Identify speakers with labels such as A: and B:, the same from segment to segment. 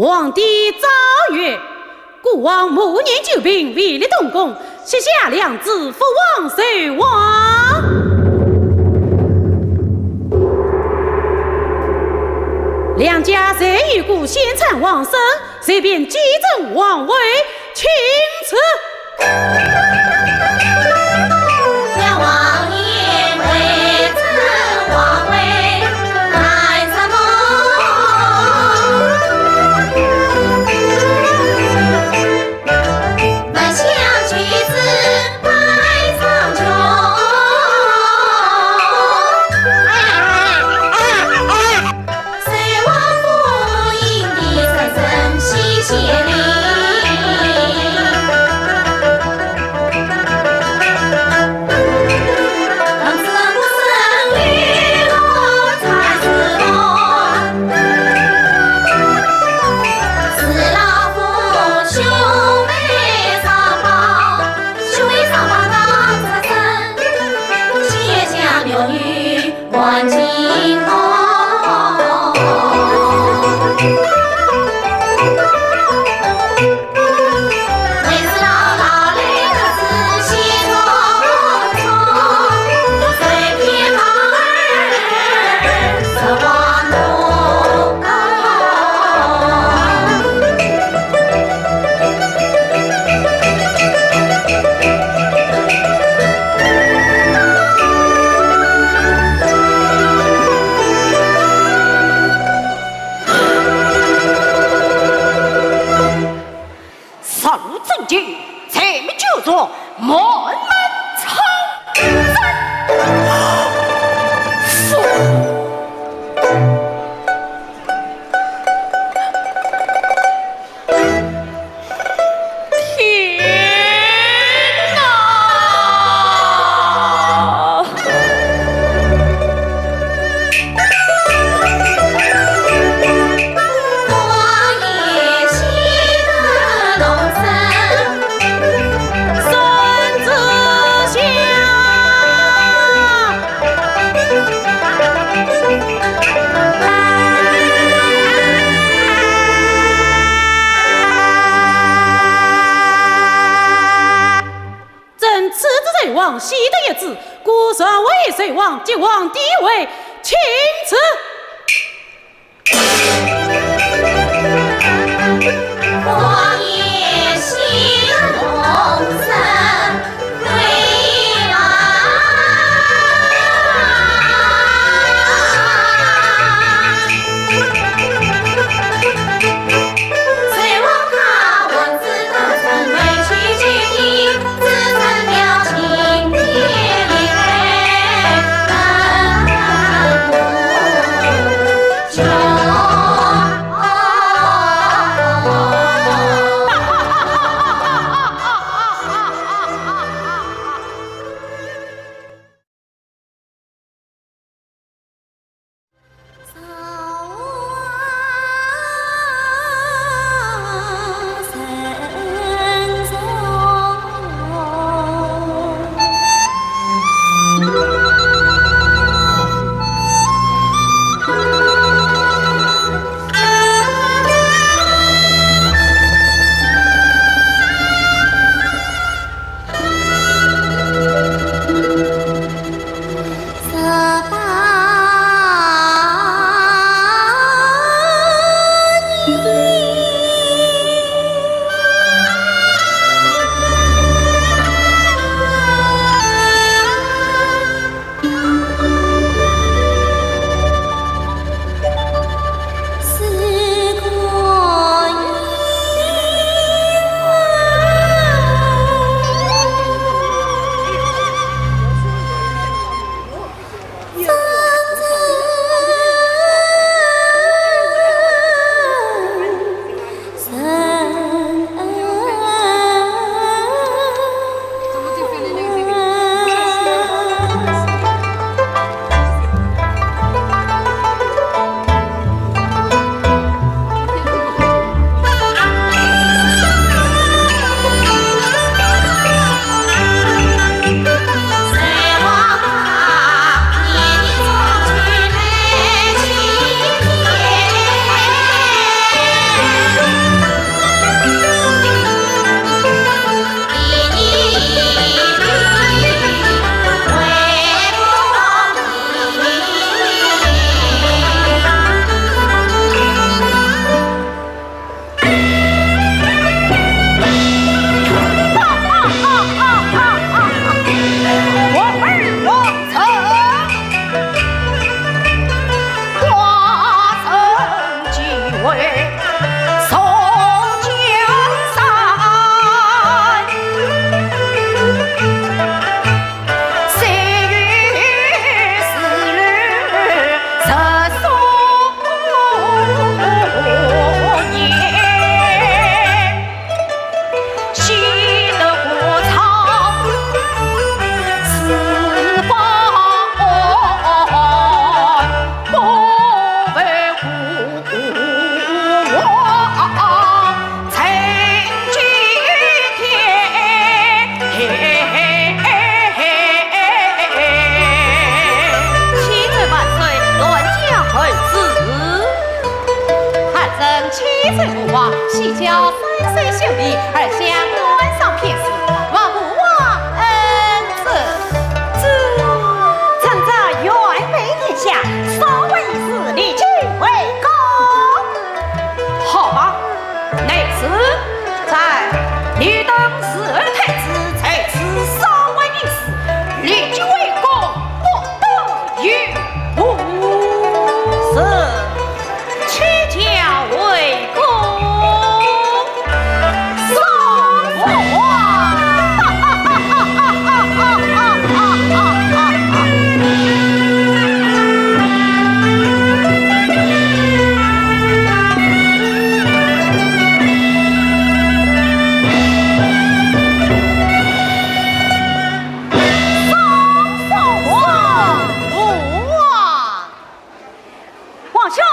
A: 皇帝诏曰：孤王暮年救兵，为立动功，膝下良子父王寿王。两家谁与故先产王生，谁便继承王位，请此。
B: 两王爷为子王位，来什么？满腔举子来苍穹，谁王府迎敌三生西斜里。万金红，为是老老来的仔细匆匆，随便马儿走望路。
C: 咱们就做满门抄斩。
A: 王喜的一子，孤算为隋王，即皇帝位，请此。
B: 王爷喜龙生回来，隋王他王子他曾委屈君地，自曾了情天理就。
C: 三岁秀丽，而想观赏片时，望不忘恩赐。
D: 趁着远北天下，稍微一时立即为公。
C: 好吧，那次在女登12太子在此稍微一时，立即为公，不得与不
A: 是，屈驾为公。
D: 皇兄，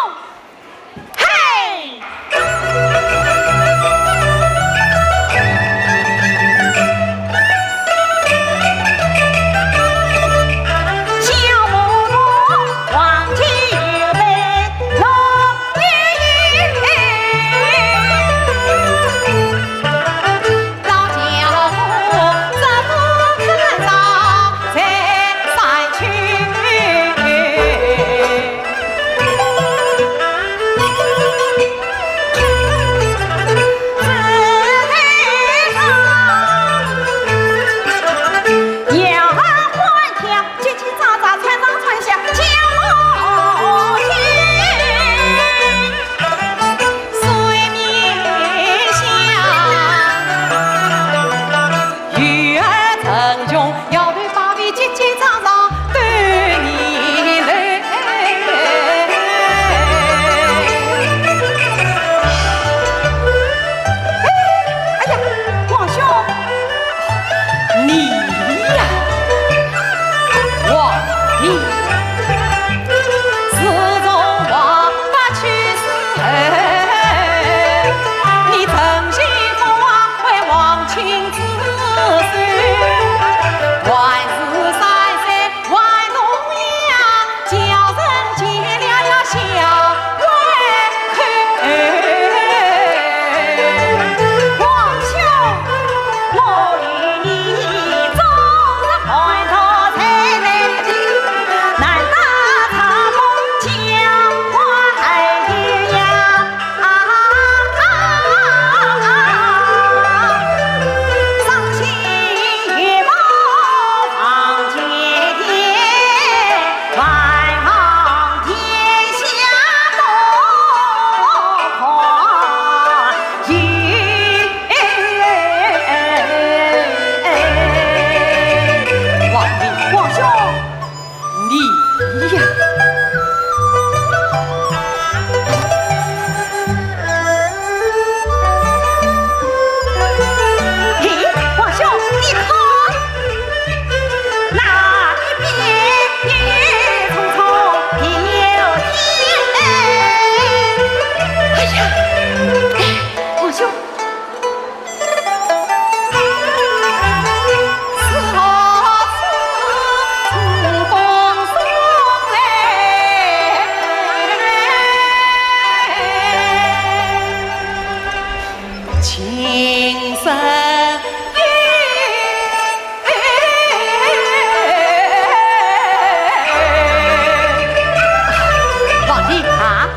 D: 嘿！小母鹿黄金玉杯龙玉
C: 老家伙怎么看到在山区？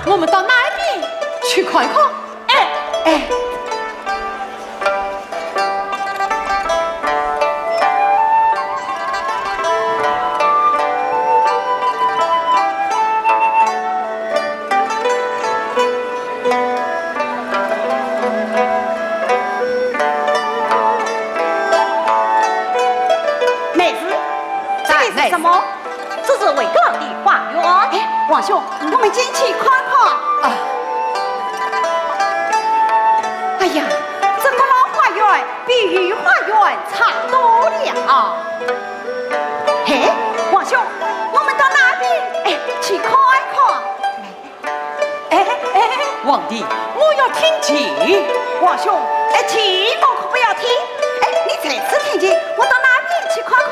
C: 我们到那边去看一看。哎。
D: 妹子，这里是什么？这是伟哥的花园。哎，王兄，我们进去看看。
C: 啊！
D: 哎呀，这个老花园比御花园差多了。嘿，王兄，我们到那边去看一看。
C: 皇帝，我要听见。
D: 王兄，听我可不要听。你这次听见，我到那边去看看。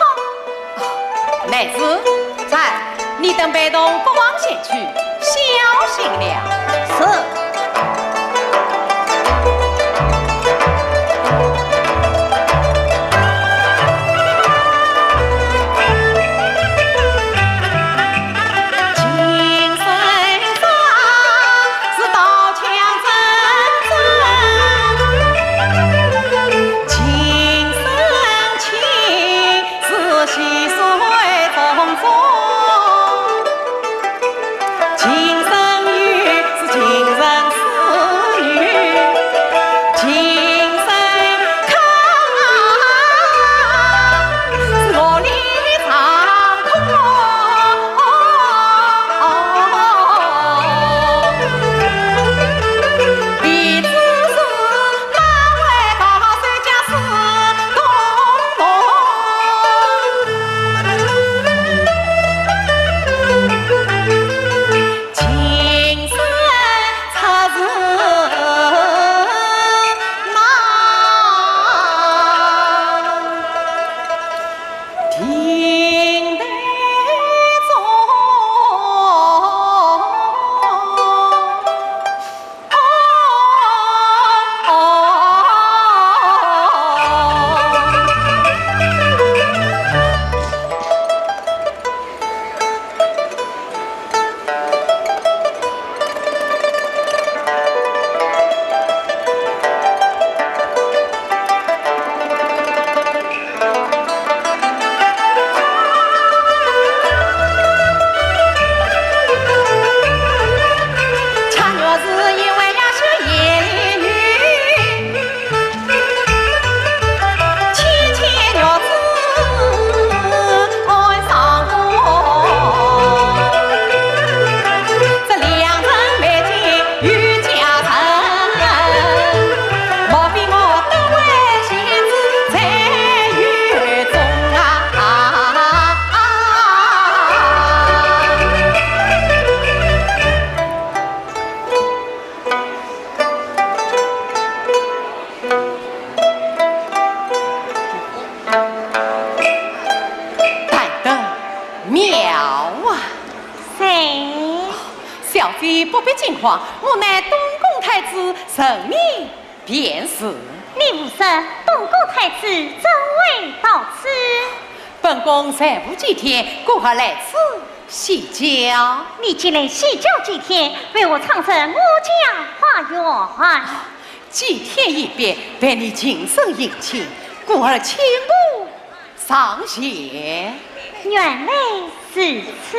C: 妹子，在你等北东不往前去，小心了。
D: 是。
C: 啊！
B: 谁？
C: 小姐不必惊慌，我乃东宫太子神明便是。
B: 你无识东宫太子怎会到此？
C: 本宫才无几天，过何来此细教？
B: 你既然细教几天，为我唱成我家花园。
C: 几天一别，陪你情深意切，故而千步上弦。
B: 原来是此。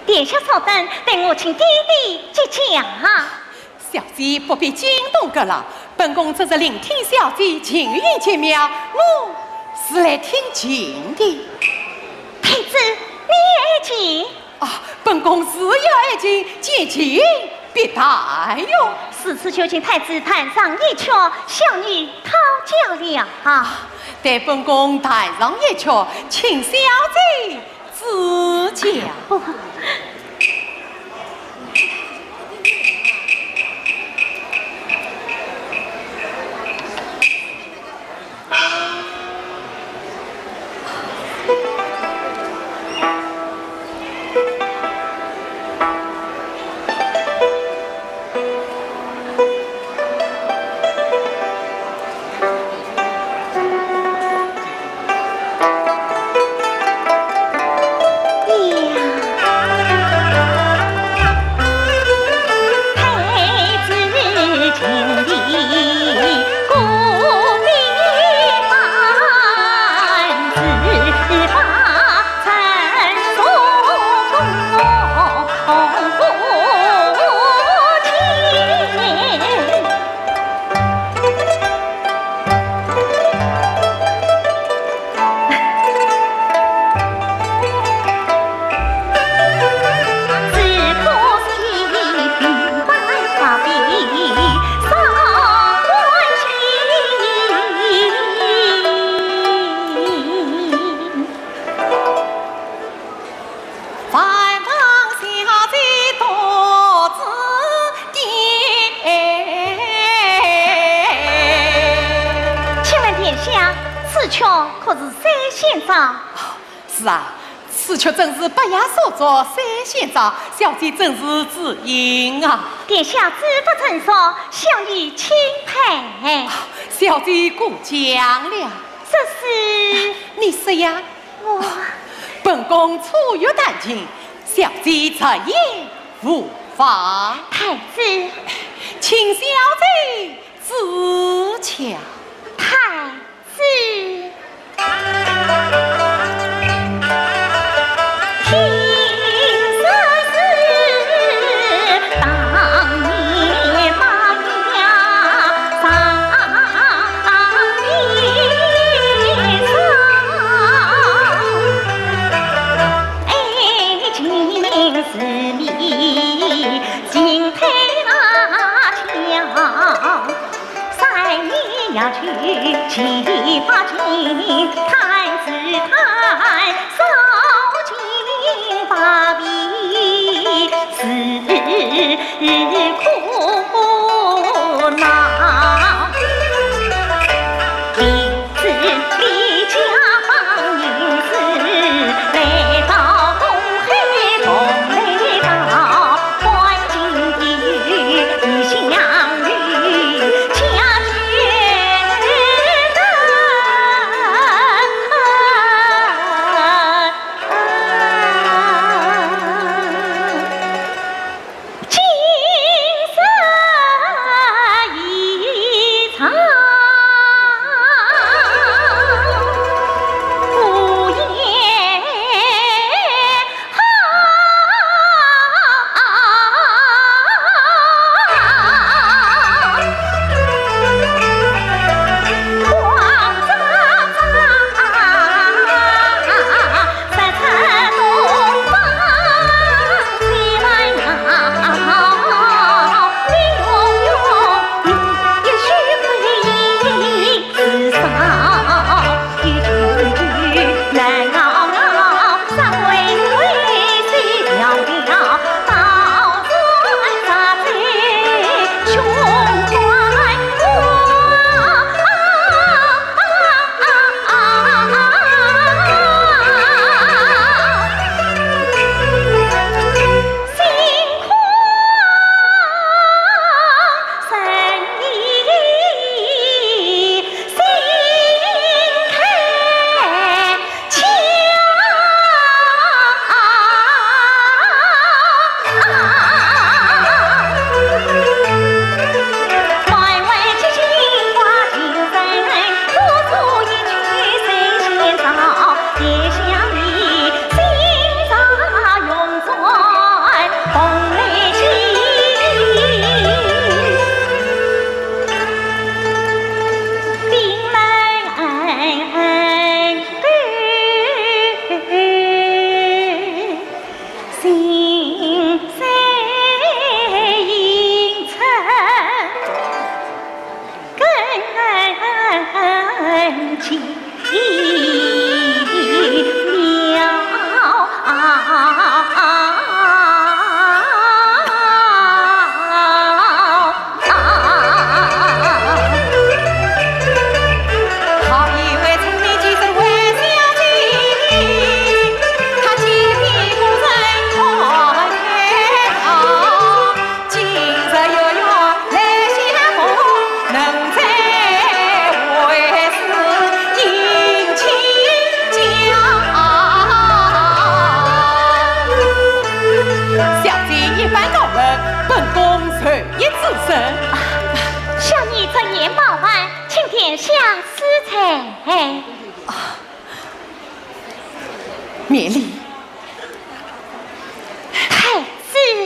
B: 殿下稍等，等我请弟弟接驾。
C: 小姐不必惊动个了，本宫只是聆听小姐情韵切妙，我是来听情的。
B: 太子，你爱情
C: 啊，本宫是有爱情，见情必待哟。
B: 此次就请太子谈上一瞧，向你讨教了啊。
C: 待本宫谈上一瞧，请小姐指教。是啊，此却正是白夜所作三县长，小姐真是知音啊！
B: 殿下知不成熟，向你钦佩。
C: 小姐过奖了。
B: 这是
C: 你说呀？
B: 我
C: 本宫初遇丹青，小姐出言无妨。
B: 太子，
C: 请小姐自洽。
B: 太子。要去七八斤，太子太少金发币，是苦恼。弟子离家访隐士，来到东海东来到，关进地狱。殿下私财。
D: 免礼。
B: 太子。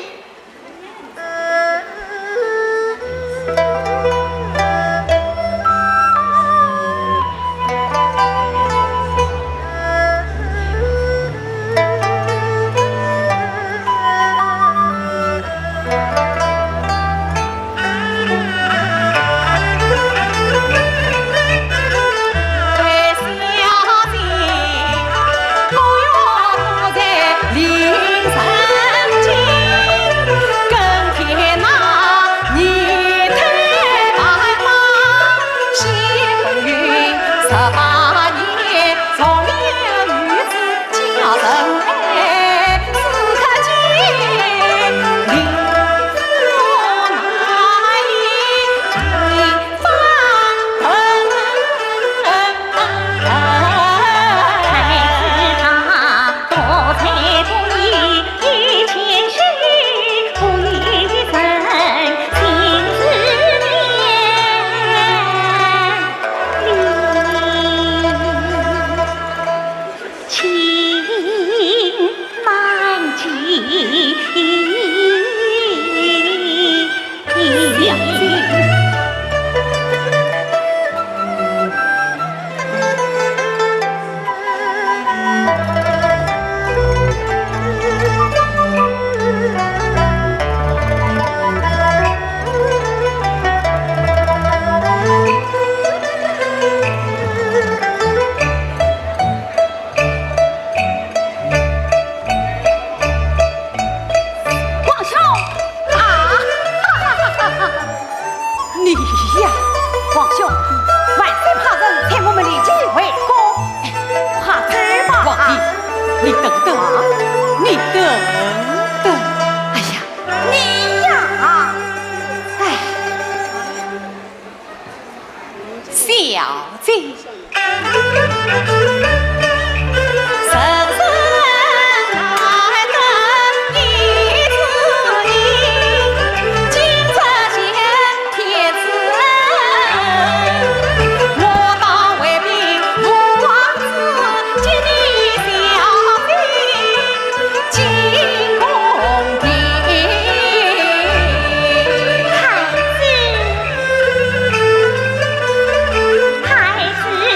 B: 太子。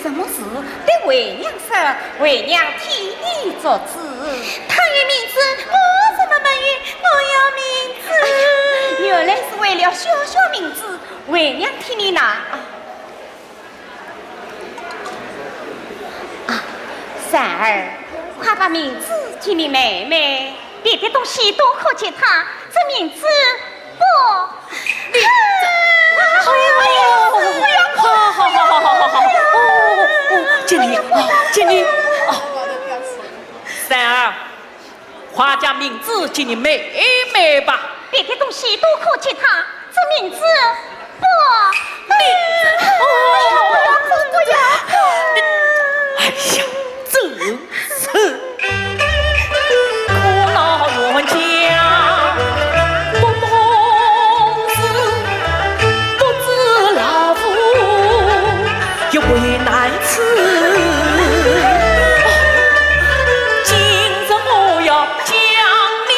D: 什么事对为娘说，为娘替你做主。他有名字，我怎么没有？我要名字。原来是为了小小名字，为娘替你拿。三儿，快把名字给你妹妹，别的东西多客气她，这名字不。你好，经理，
C: 三儿，快将名字给你妹妹吧。
D: 别的东西多客气她，这名字不。
C: 哎呀，真是苦恼冤家，不懂事，不知老夫又为难此。今日我要将你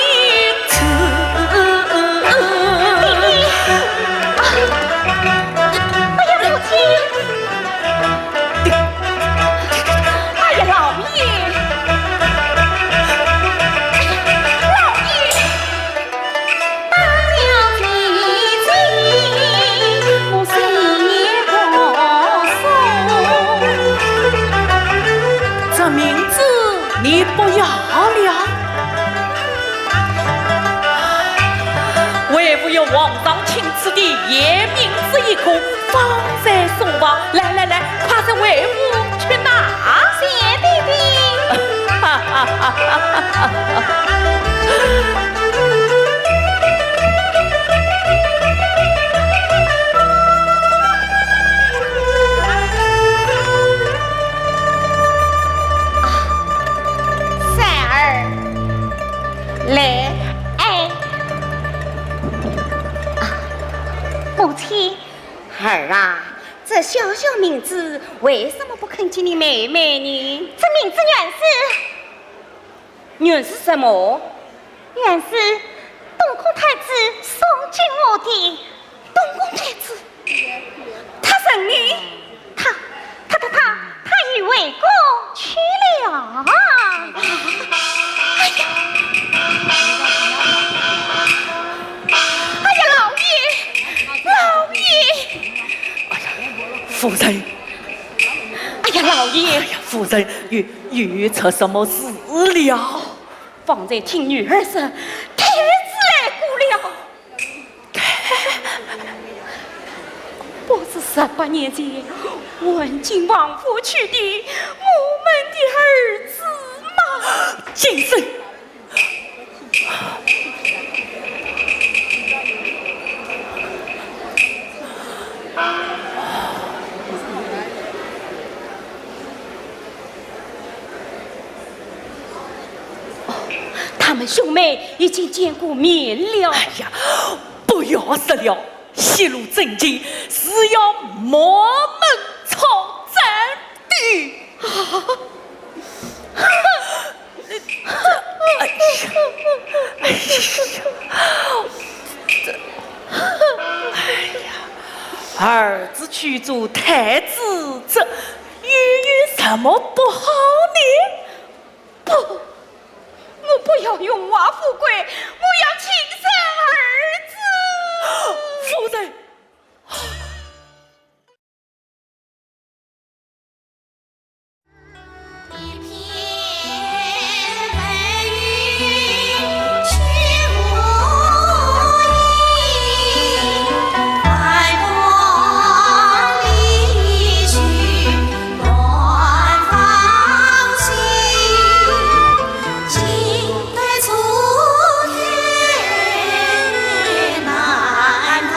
D: 哎呀，母亲！哎呀，老爷！老爷！当了你罪，我谁也不
C: 这名字你不要了，为父有皇上亲赐的夜明子一颗，方才送往。来，快让为父去拿。
D: 谢弟弟。三儿，来，母亲，儿啊，这小小名字为什么不肯给你妹妹呢？这名字原是什么？原是东宫太子送进我的。东宫太子，他认你，他已为公去了。哎呀，老爷！
C: 夫人，
D: 哎呀，老爷！
C: 夫人又出什么事了？
D: 方才听女儿说，太子来过了。我是18年前文靖王府娶的我们的儿子嘛。
C: 今生
D: 他们兄妹已经见过面了。
C: 哎呀，不要说了，泄露真经是要磨门抄斩的。儿子去做太子，这又有什么不好呢？
D: 不，我不要荣华富贵，我要亲生儿子。
C: 夫人。
B: 一片美玉去无影，开光离去乱芳心。今对楚天难排。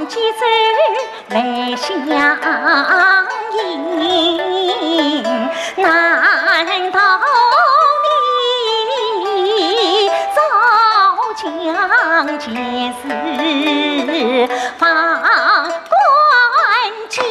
D: 同几走来相迎，难道你早将前世放关机？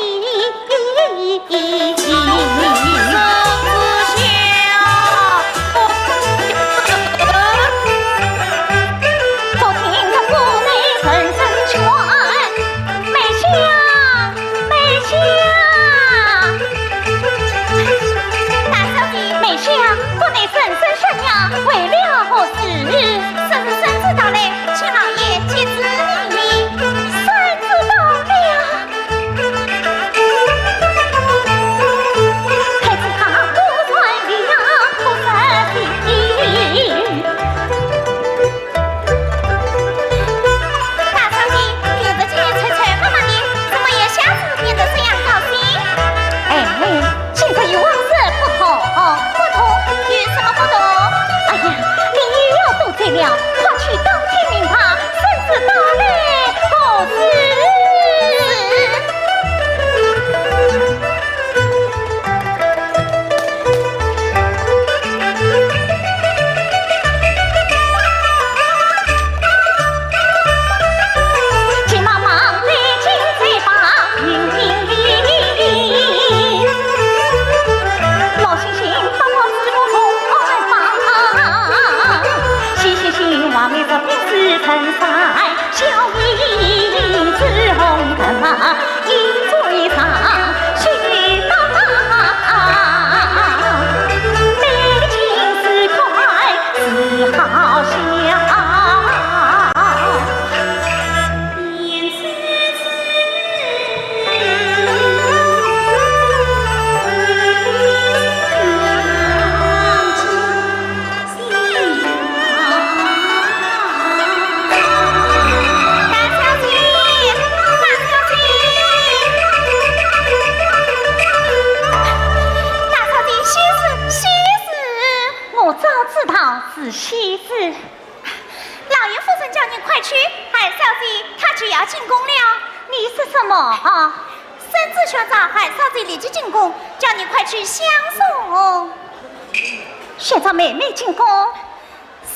D: 现在妹妹进宫。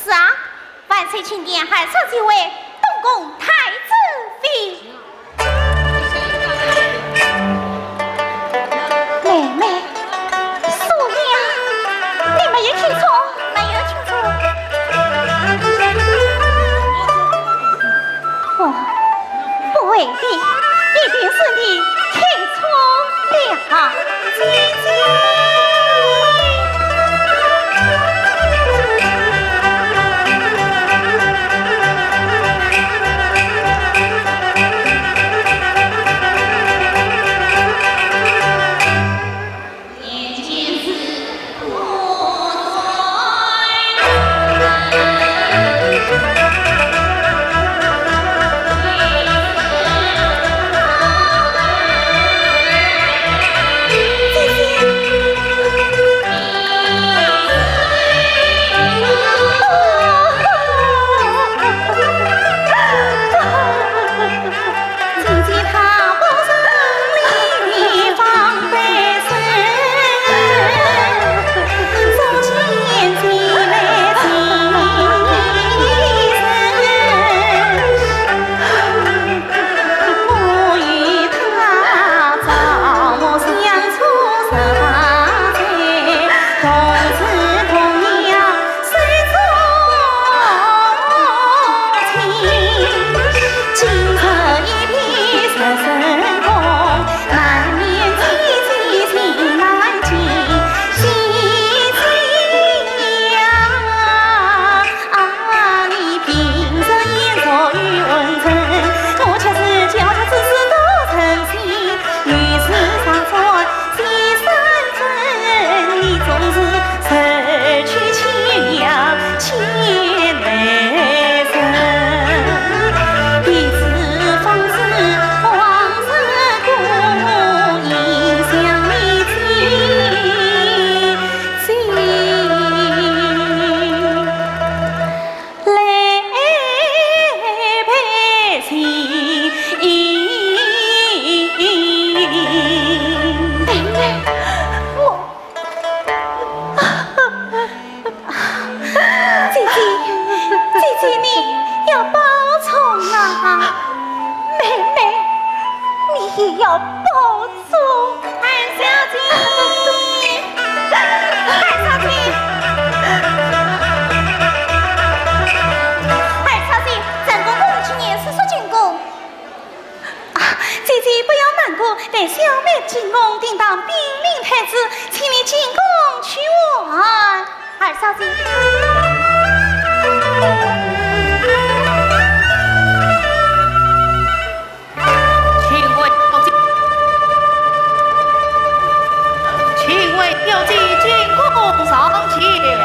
B: 是啊，万岁钦点汉少即为东宫太子妃。
D: 妹妹，素娘，你没有听错？
B: 没有听错。
D: 哦，不为的，一定是你听错了，姐姐。要保重。
B: 韩小姐，韩小姐，韩小姐，郑公公今年是说进宫。
D: 姐姐不要难过，等小妹进宫定当兵临太子，请你进宫去玩。
B: 二小姐。
C: 请问有几进宫上桥？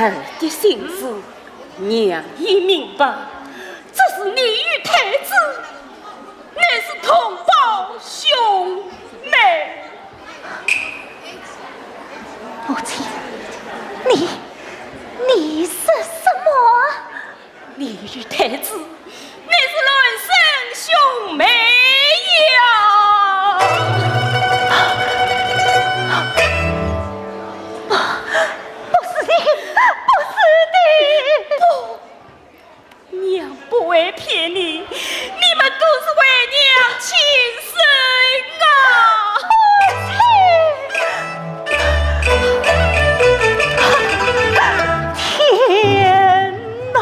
C: 儿的心思，娘已明白。这是你与太子，乃是同胞兄妹。
D: 母亲，你是什么？
C: 你与太子，乃是孪生兄妹呀！
D: 不是的，
C: 娘不会骗你，你们都是为娘亲生啊！
D: 天哪！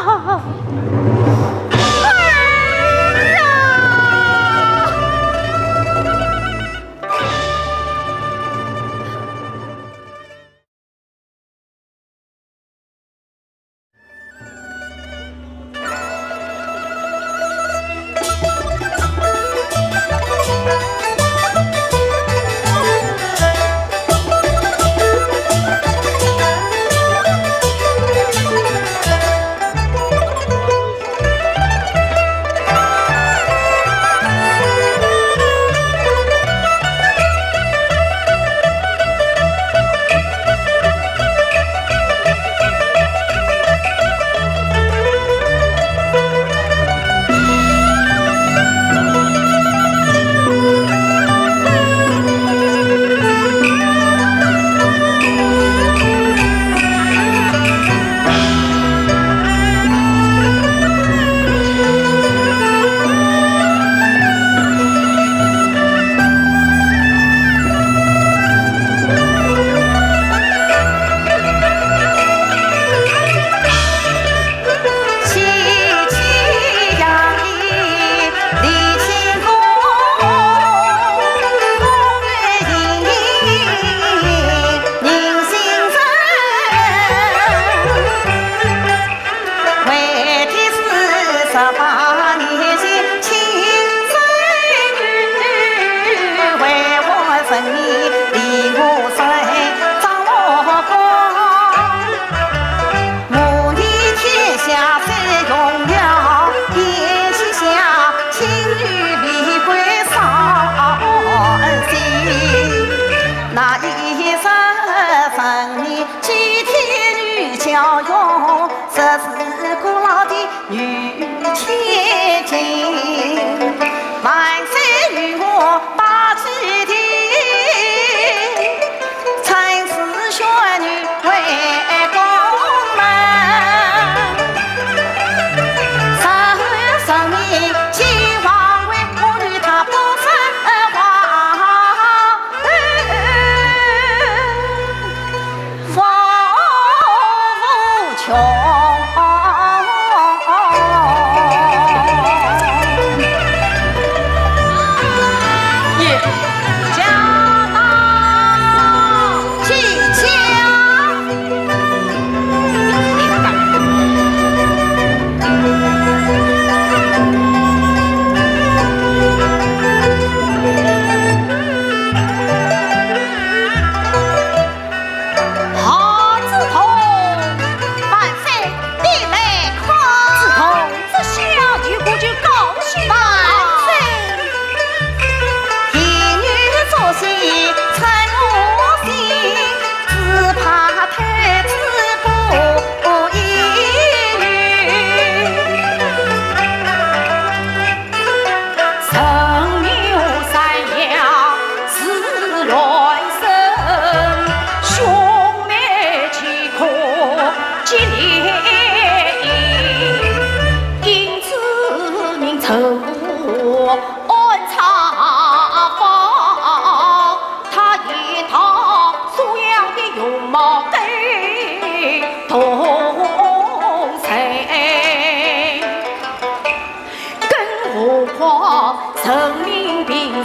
C: 人民平日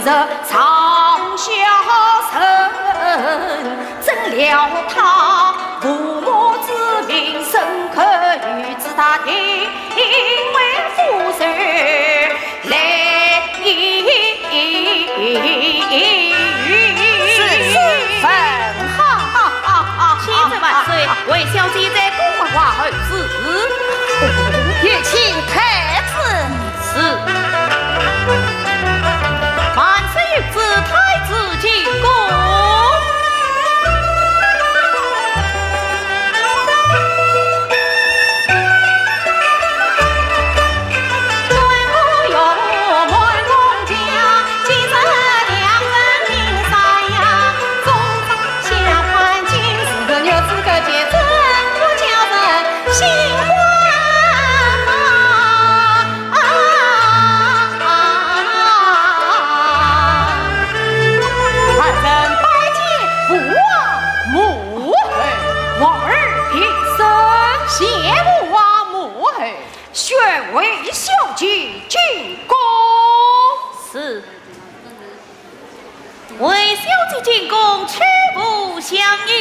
C: 常孝顺，怎料他父母之命深刻与之大定，因为父孙来意。
D: 是分好，
C: 千岁万岁！为小姐在宫宣为小姐进宫。
B: 是。为小姐进宫，却不相应。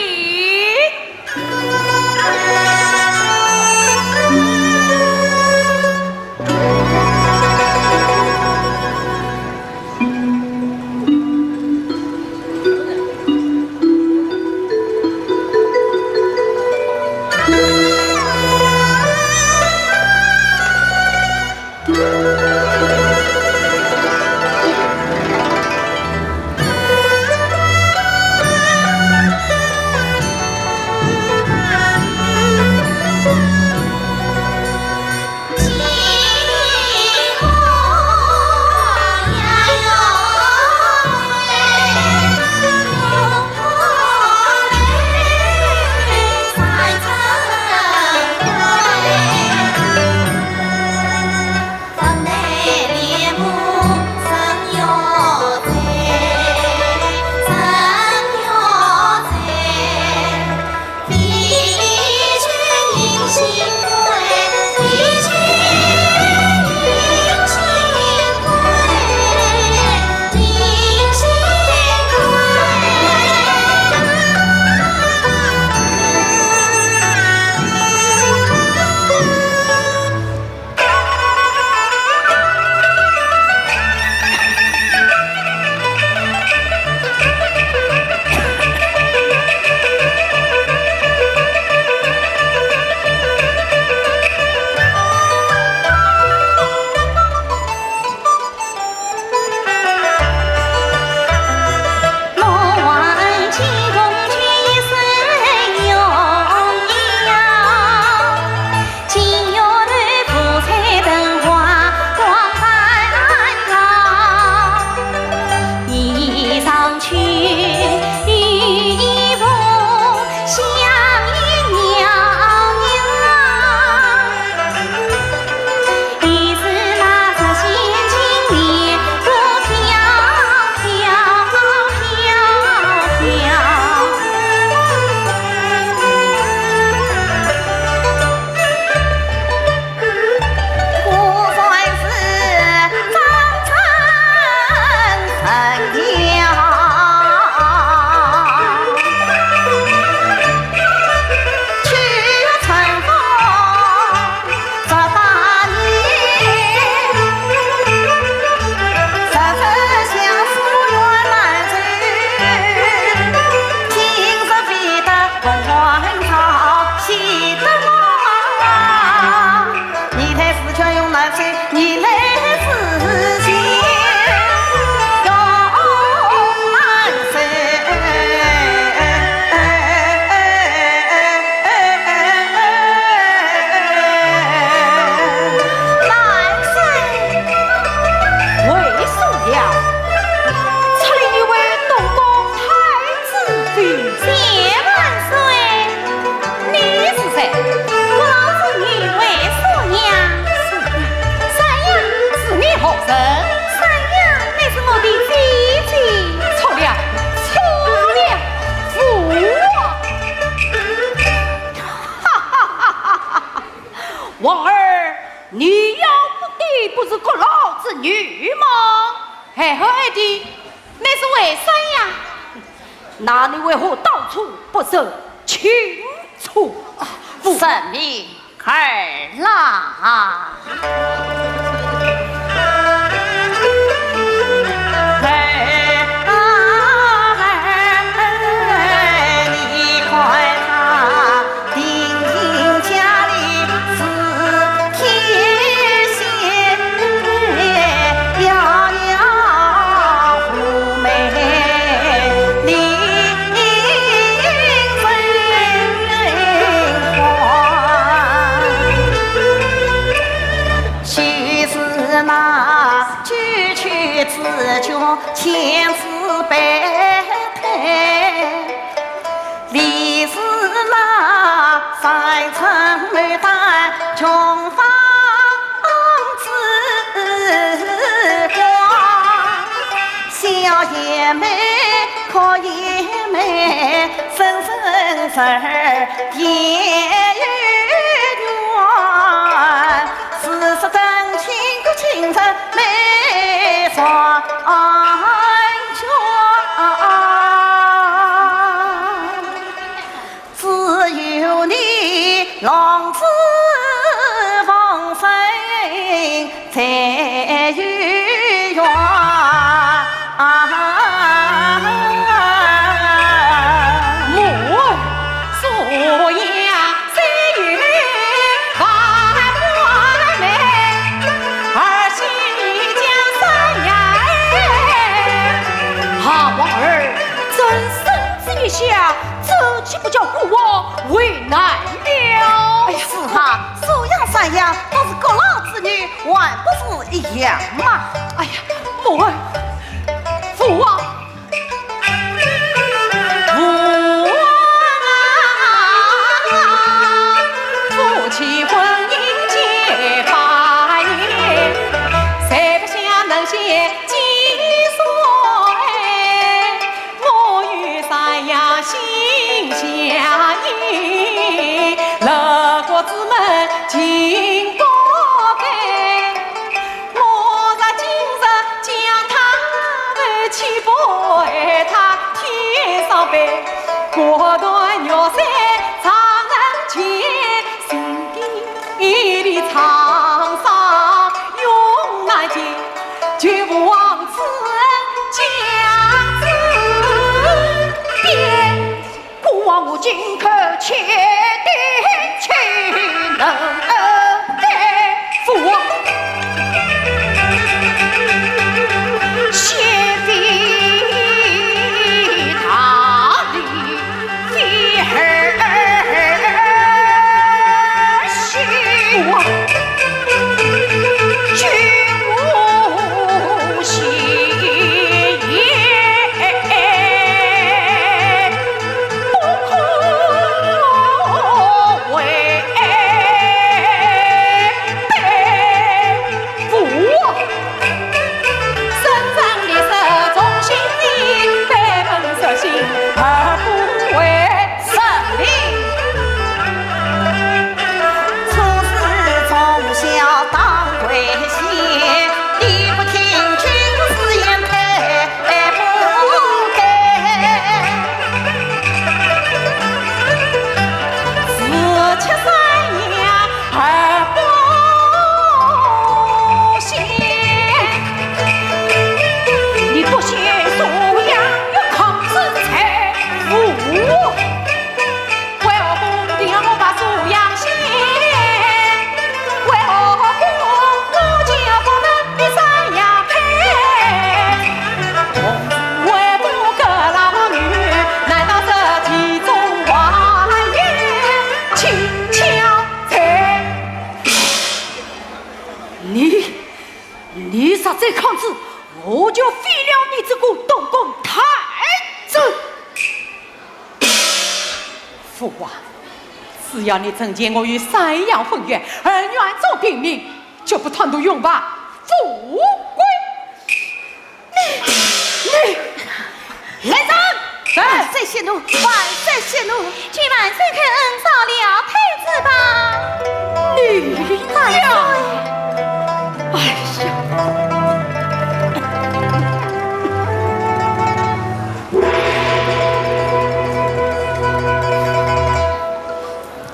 C: 王儿，你要的不是个老子女吗？嘿嘿的，那是为啥呀？那你为何到处不受清楚？
B: 神明儿郎。
D: 千字百态，历史那三层牡丹琼芳之光，笑颜美，可也美，深深事儿也有缘，是浪子放生才有缘。
C: 下这岂不叫孤王为难了？
D: 哎呀，是哈，收养赡养都是各老子女，还不是一样吗？
C: 哎呀，母儿，父王，夫妻婚姻结8年，谁不想能写几所爱？我与赡养心相依，乐国之门尽不改。我在今日将他的妻不爱他天上飞，果断要塞常人间，心底里沧桑永难解，绝不忘此恩将之变。孤王我今可切地岂能待父王？谢必他里非儿媳妇，君无戏言，不可为背父王。身上的色中心意，百本色心而不为神灵。
D: 出世从小当贵贤，你不听君子言，配不该。
C: 自吃赡养而不贤，你不贤素养又抗身材，父我为何不定我把素养先？为何我就不能比赡养配？为不个老女，难道这体中花言轻巧才？你实在抗旨，我就废了你这个东宫太子。父王，只要你曾见我与赡养婚约，而愿做平民，就不贪图永霸富贵。你来人！
D: 万岁息怒，万岁息怒，请万岁开恩召了太子吧。
C: 你呀！哎呀！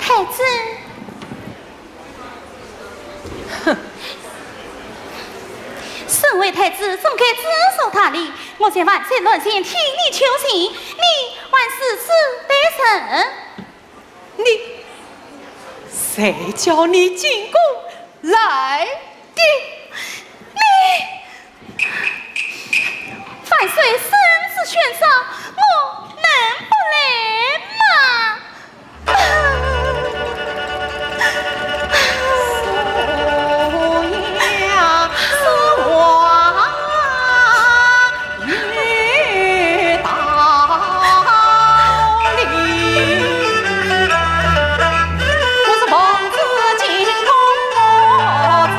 D: 太子，身为太子，怎可以自受他礼？我在万岁面前替你求情，你还世事得胜。
C: 谁叫你进宫来的？
D: 你万岁圣旨宣上，我能不来吗？
C: 素养是我与道理，我是王子进宫我自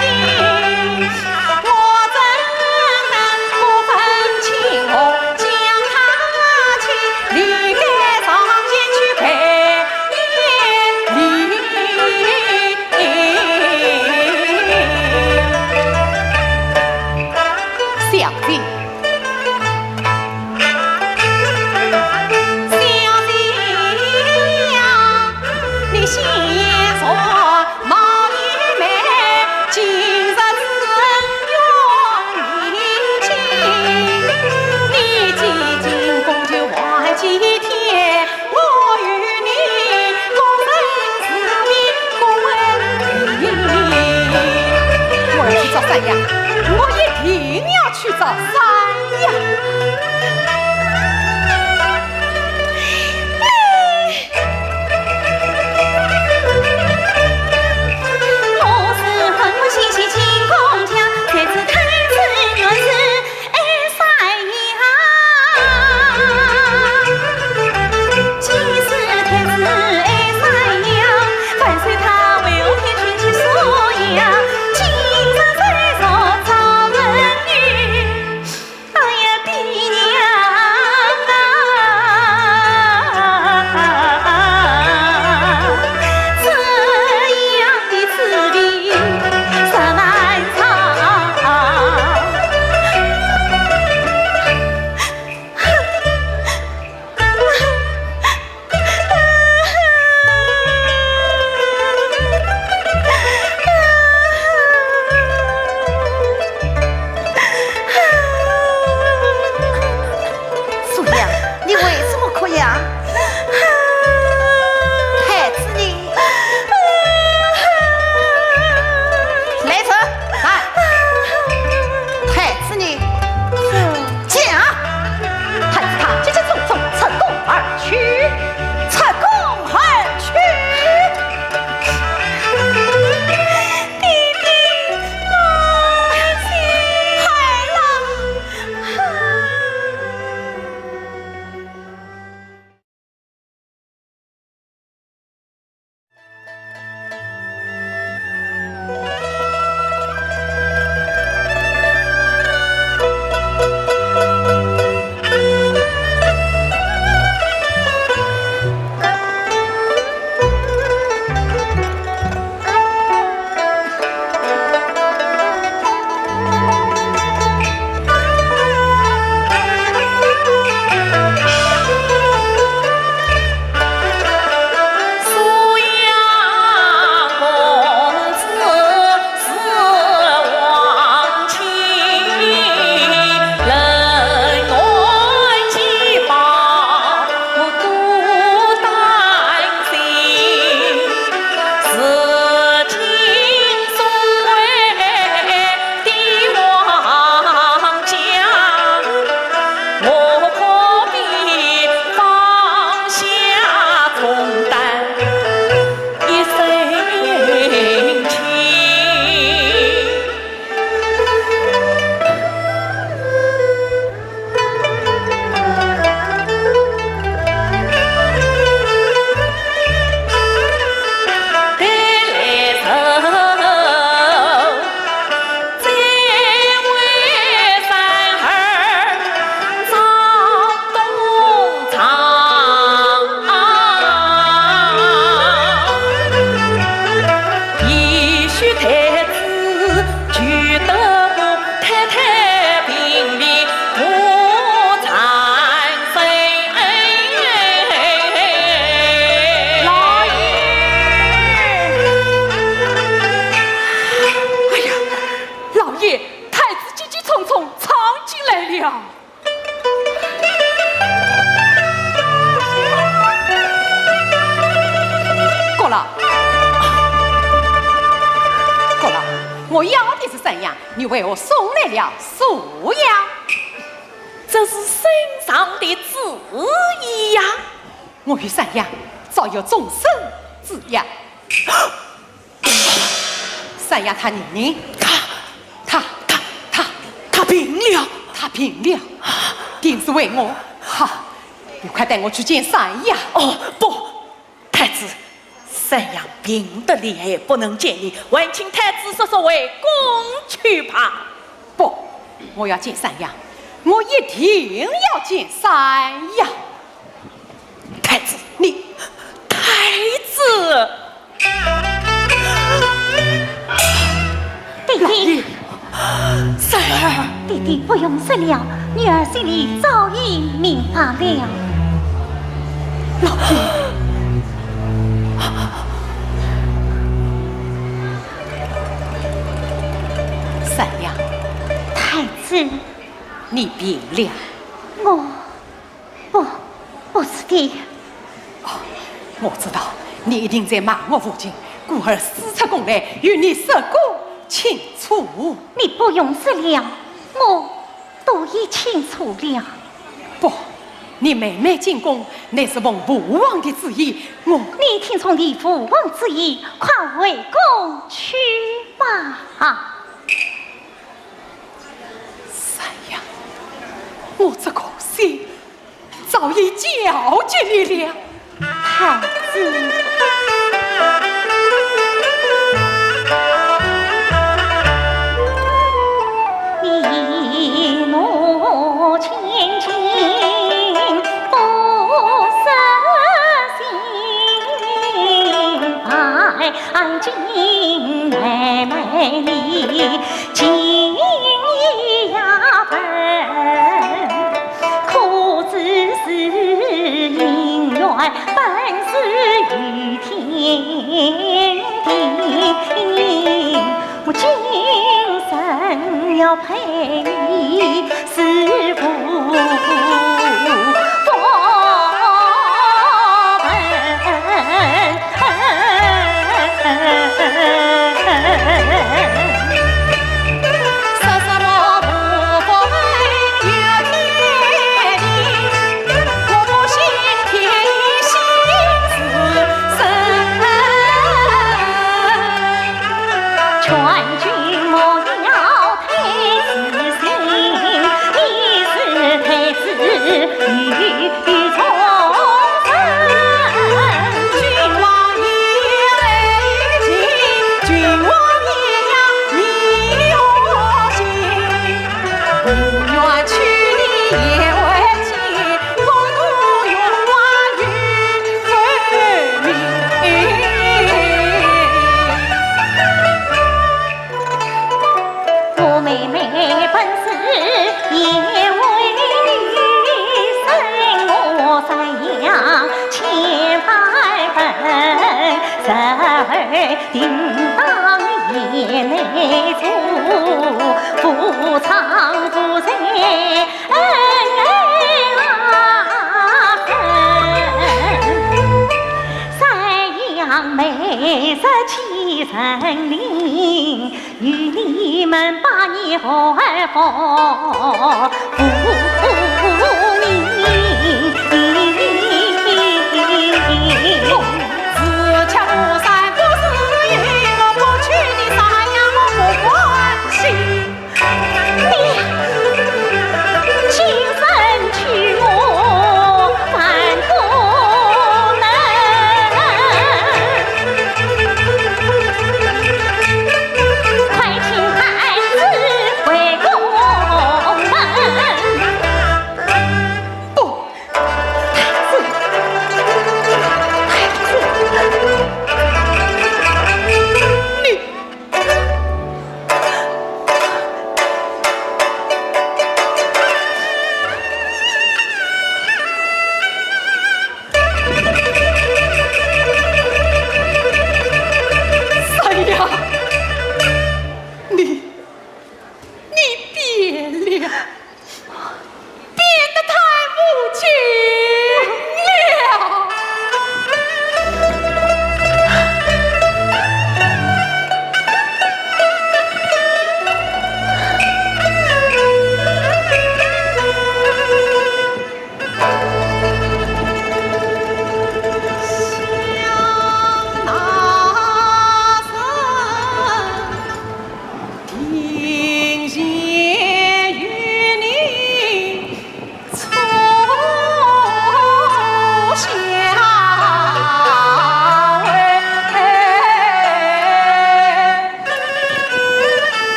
C: 定，我怎能不分青红将他
A: 先说毛一妹，今日是用你情，你几进宫就忘几天，我与你共生死命，共为敌。我要去找三爷，我一定要去找三爷。我要的是怎样？你为我送来了素呀，
C: 这是圣上的旨意呀！
A: 我与三爷早有终身之约。三爷他年龄，他病了，他病了，定是为我。好，你快带我去见三爷。
C: 哦不，太子。三阳病得厉害，不能见你，还请太子说说为公去吧。
A: 不，我要见三阳，我一定要见三阳。
C: 太子，你，太子，
B: 弟弟，
C: 三儿，
B: 弟弟不用说了，女儿心里早已明白了。
A: 老爷。
D: 是。
A: 你变了。
D: 不是的。
A: 我知道你一定在骂我父亲，故而私出宫来与你涉过清楚。
D: 你不用思量，我都已清楚了。
A: 不，你妹妹进宫乃是奉父王的旨意，
D: 你听从你父王之意，快回宫去吧。
A: 三呀，我这个心早已教训你了。
D: 孩子，一怒千金不死心，爱情妹妹你情意呀分，可知是姻缘本是与天定，我今生要陪你是不佛本。定当夜内住，夫唱妇随三阳美色七神灵，与你们把年后佛福宁。
A: 自强不散不是云，我不娶你三呀我不关心。
D: 你亲身娶我万不能，快请孩子回宫门。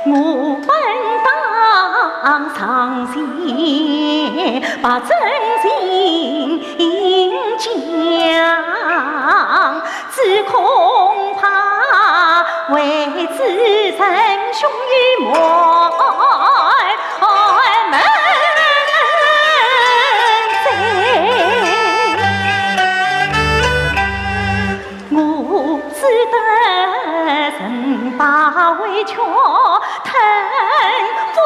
D: 我本当上前把真心讲，只恐怕为此仁兄与妹们在，我只得人把委屈腾父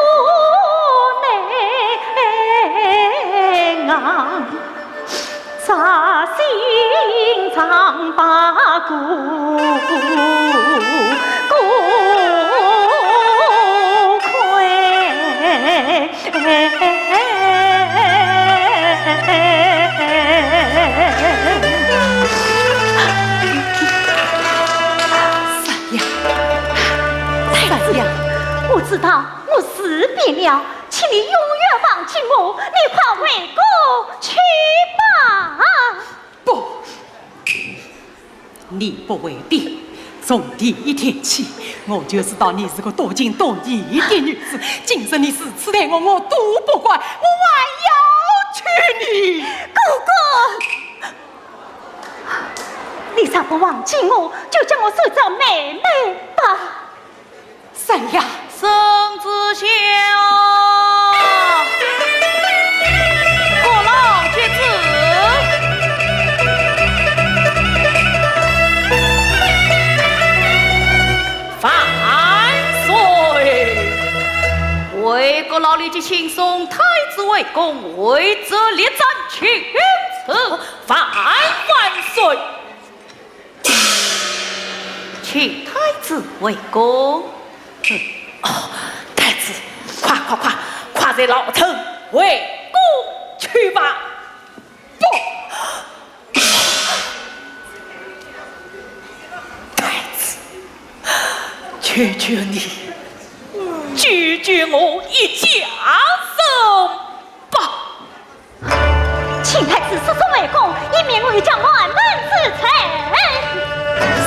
D: 内昂，扎心肠把骨亏。我知道我死别了，请你永远放弃我，你快回国去吧。
A: 不，你不为敌。从第一天起，我就知道你是个多情多义的女子。今日你如此待我，我都不怪，我还要娶你。
D: 哥哥，你咋不忘记我，就将我收做妹妹吧。
A: 三呀，
C: 圣子孝，过老君子，万岁！为国老李及请送太子为公，为则列战请此，万岁！请太子为公。太子，快在老臣为公去吧！不，太子，求求你，拒绝我一家生吧！
D: 请太子速速为公，以免为将满门之臣。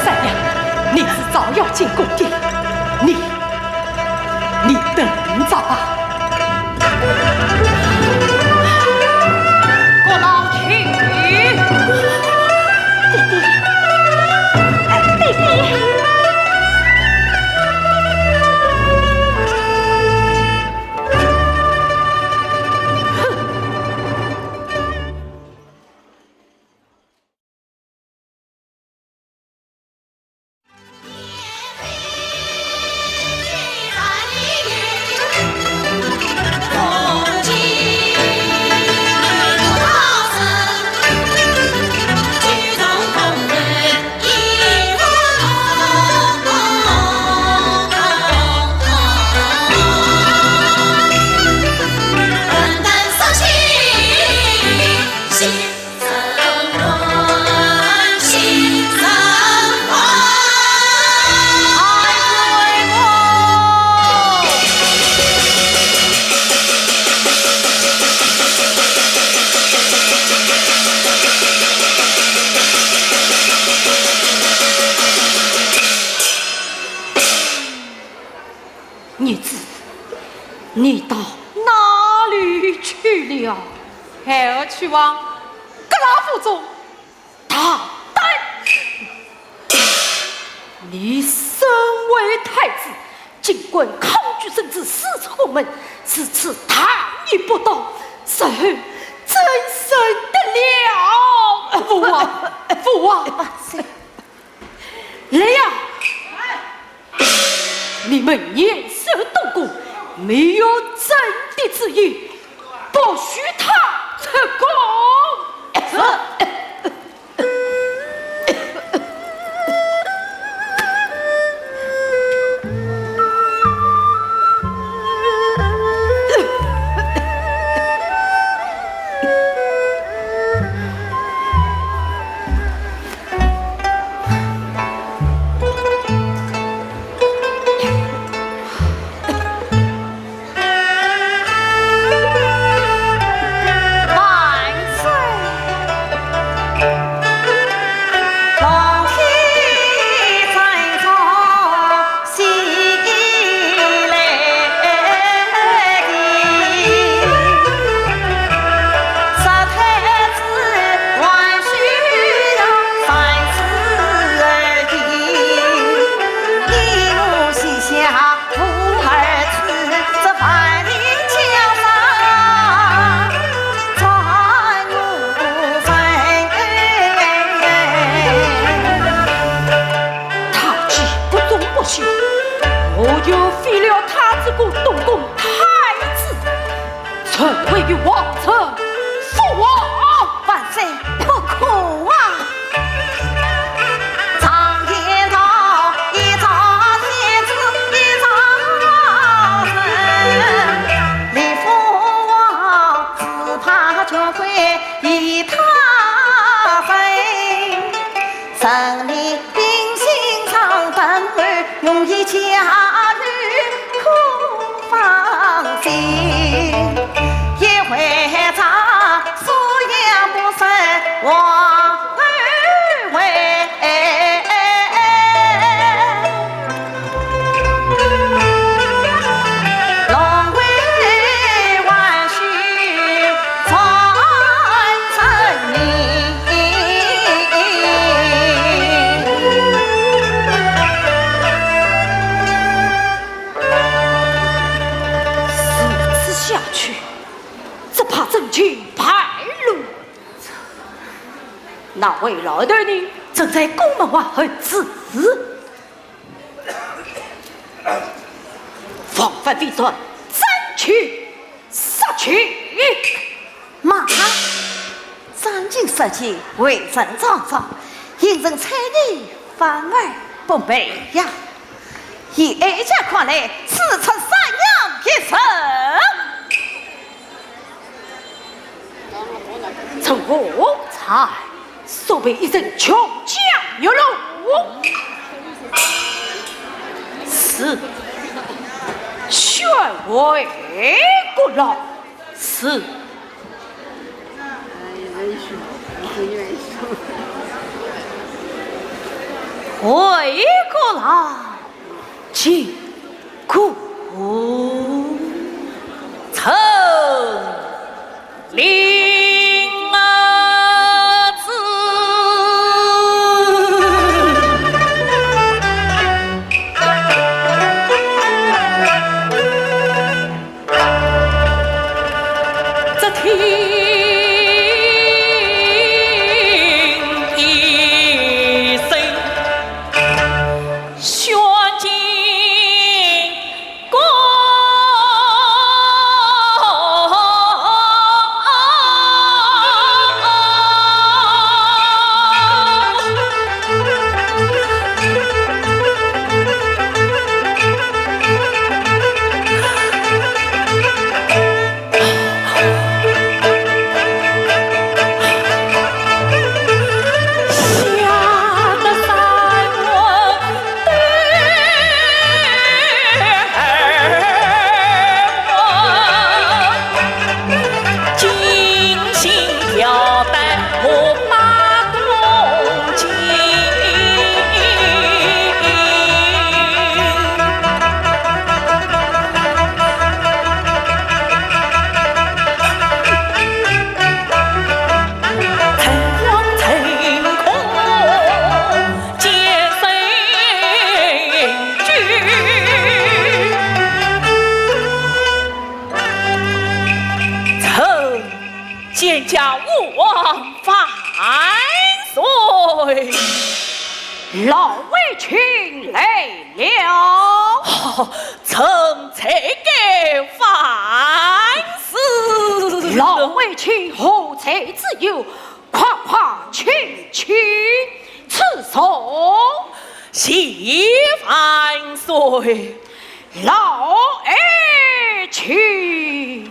A: 三娘，你是早要进宫的，你等着吧。
C: 我老去，
D: 弟弟。
A: 女子，你到哪里去了？
C: 孩儿去往格拉府中。
A: 大胆！你身为太子，尽管抗拒甚至私仇门，此次大逆不道，谁真受得了？父王，父王，来呀！你们年少动过，没有真的之意，不许他出宫。是。
D: 尽，也会唱素颜不分王二位。龙威万岁传神明。
C: 此下去，只怕政局败露。那未来的你正在宫门外很子，防范必算，争取杀去。
D: 妈，张进设计为人长长，引人猜疑，反而不美呀。以哀家看来，此出三阳一生。
C: 从我才所谓一人穷将有路，是选为国老，是为国老，今古曾令儿子。这听一声宣进宫。见家吾王万岁，老魏群来了，
E: 臣才该反思。
C: 老魏群何才之有，快快去此所。
E: 谢万岁，
C: 老二去。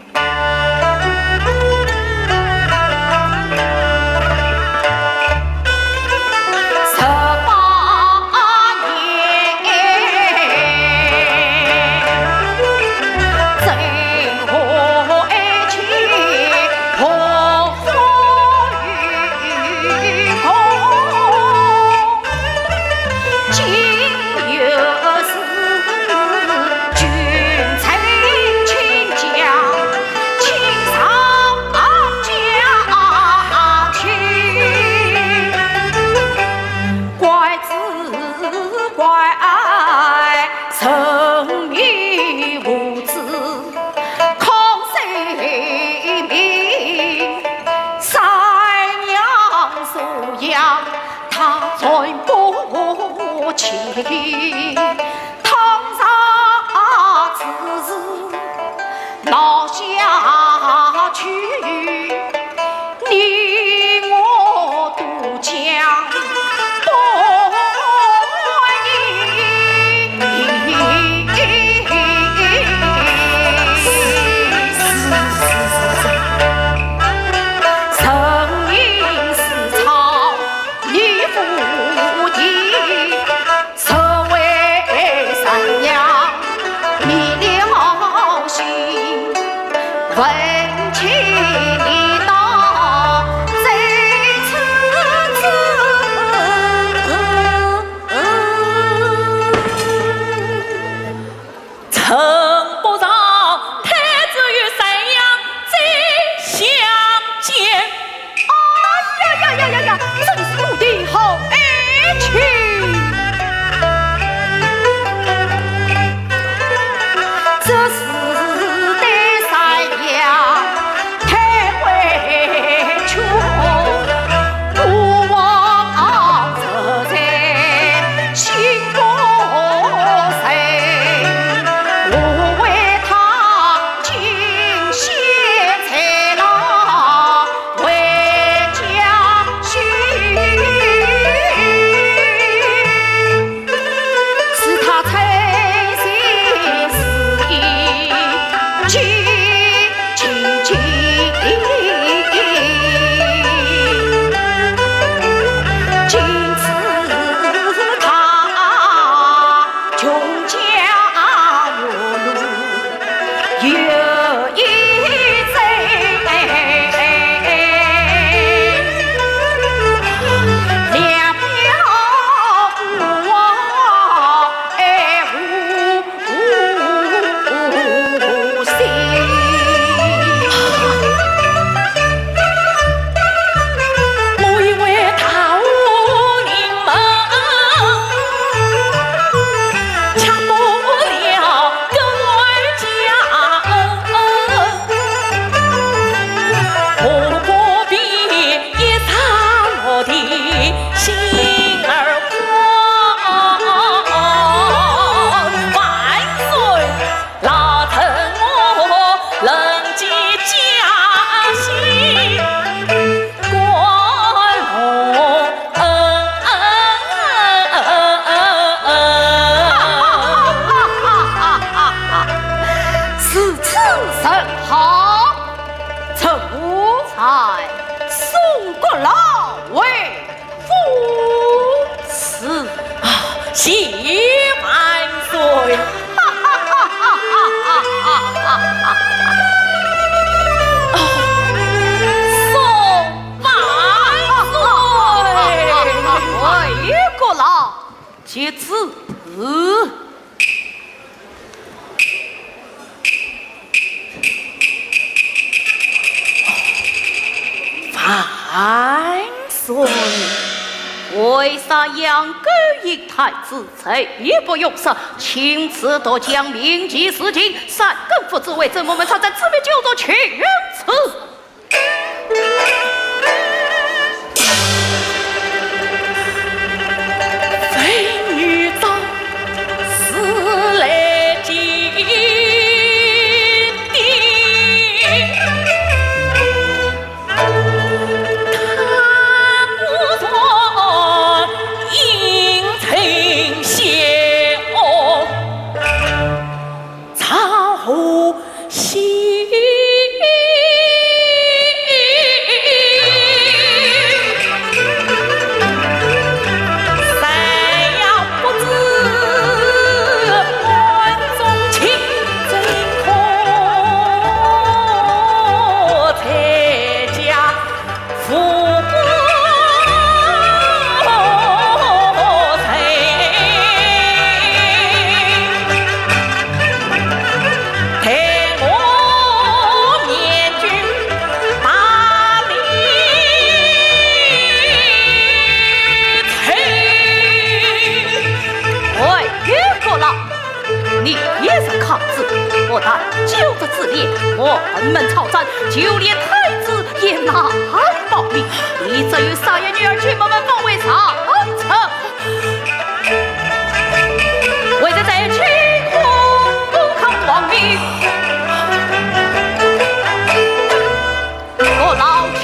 C: 堂上此事闹下去，你我都将所谓善良，你了心。此次甚好，臣无才送过老为夫此。
E: 喜万岁！
C: 送万岁！为国老接旨。
E: 万岁！
C: 为啥杨贵一太子贼不用杀，亲自夺将明记司机三更父子为朕我们朝在此面就做请辞。
E: 非女造死来见地，他不做阴晴小，曹后心。我但就着自烈，我们朝战，就连太子也难保命。你这与傻爷女儿亲们放为啥策？为着这欺空不抗王命，我老去。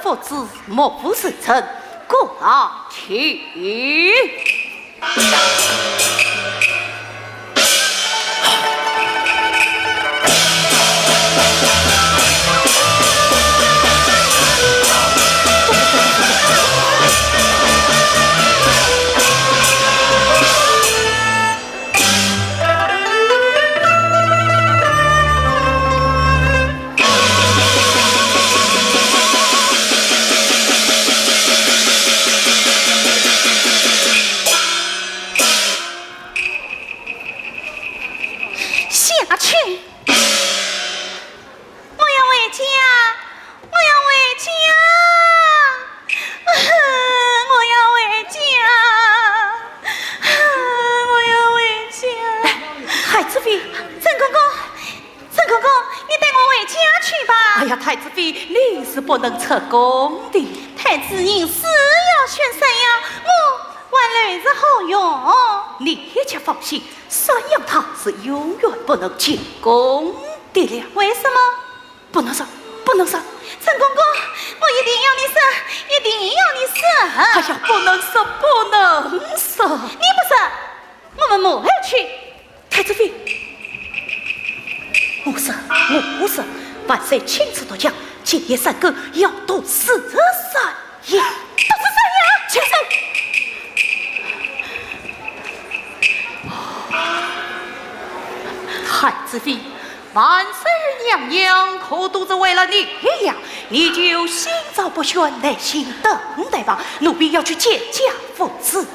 E: 父子莫不是臣，过来请。不能成功的，
D: 太子您是要选谁呀？我还留着好用。
C: 你也且放心，山羊他是永远不能进宫的了。
D: 为什么？
C: 不能杀，不能杀！
D: 陈公公，我一定要你杀，一定要你杀！
C: 哎呀，不能杀，不能杀！
D: 你不杀，我们莫去。
C: 太子妃，我杀，我杀！万岁亲自夺将。今夜三更要毒死山羊，
D: 毒死山羊，
C: 请手。太子妃，万岁娘娘可肚子为了你呀，你就心照不宣，耐心等待吧。奴婢要去见家父子。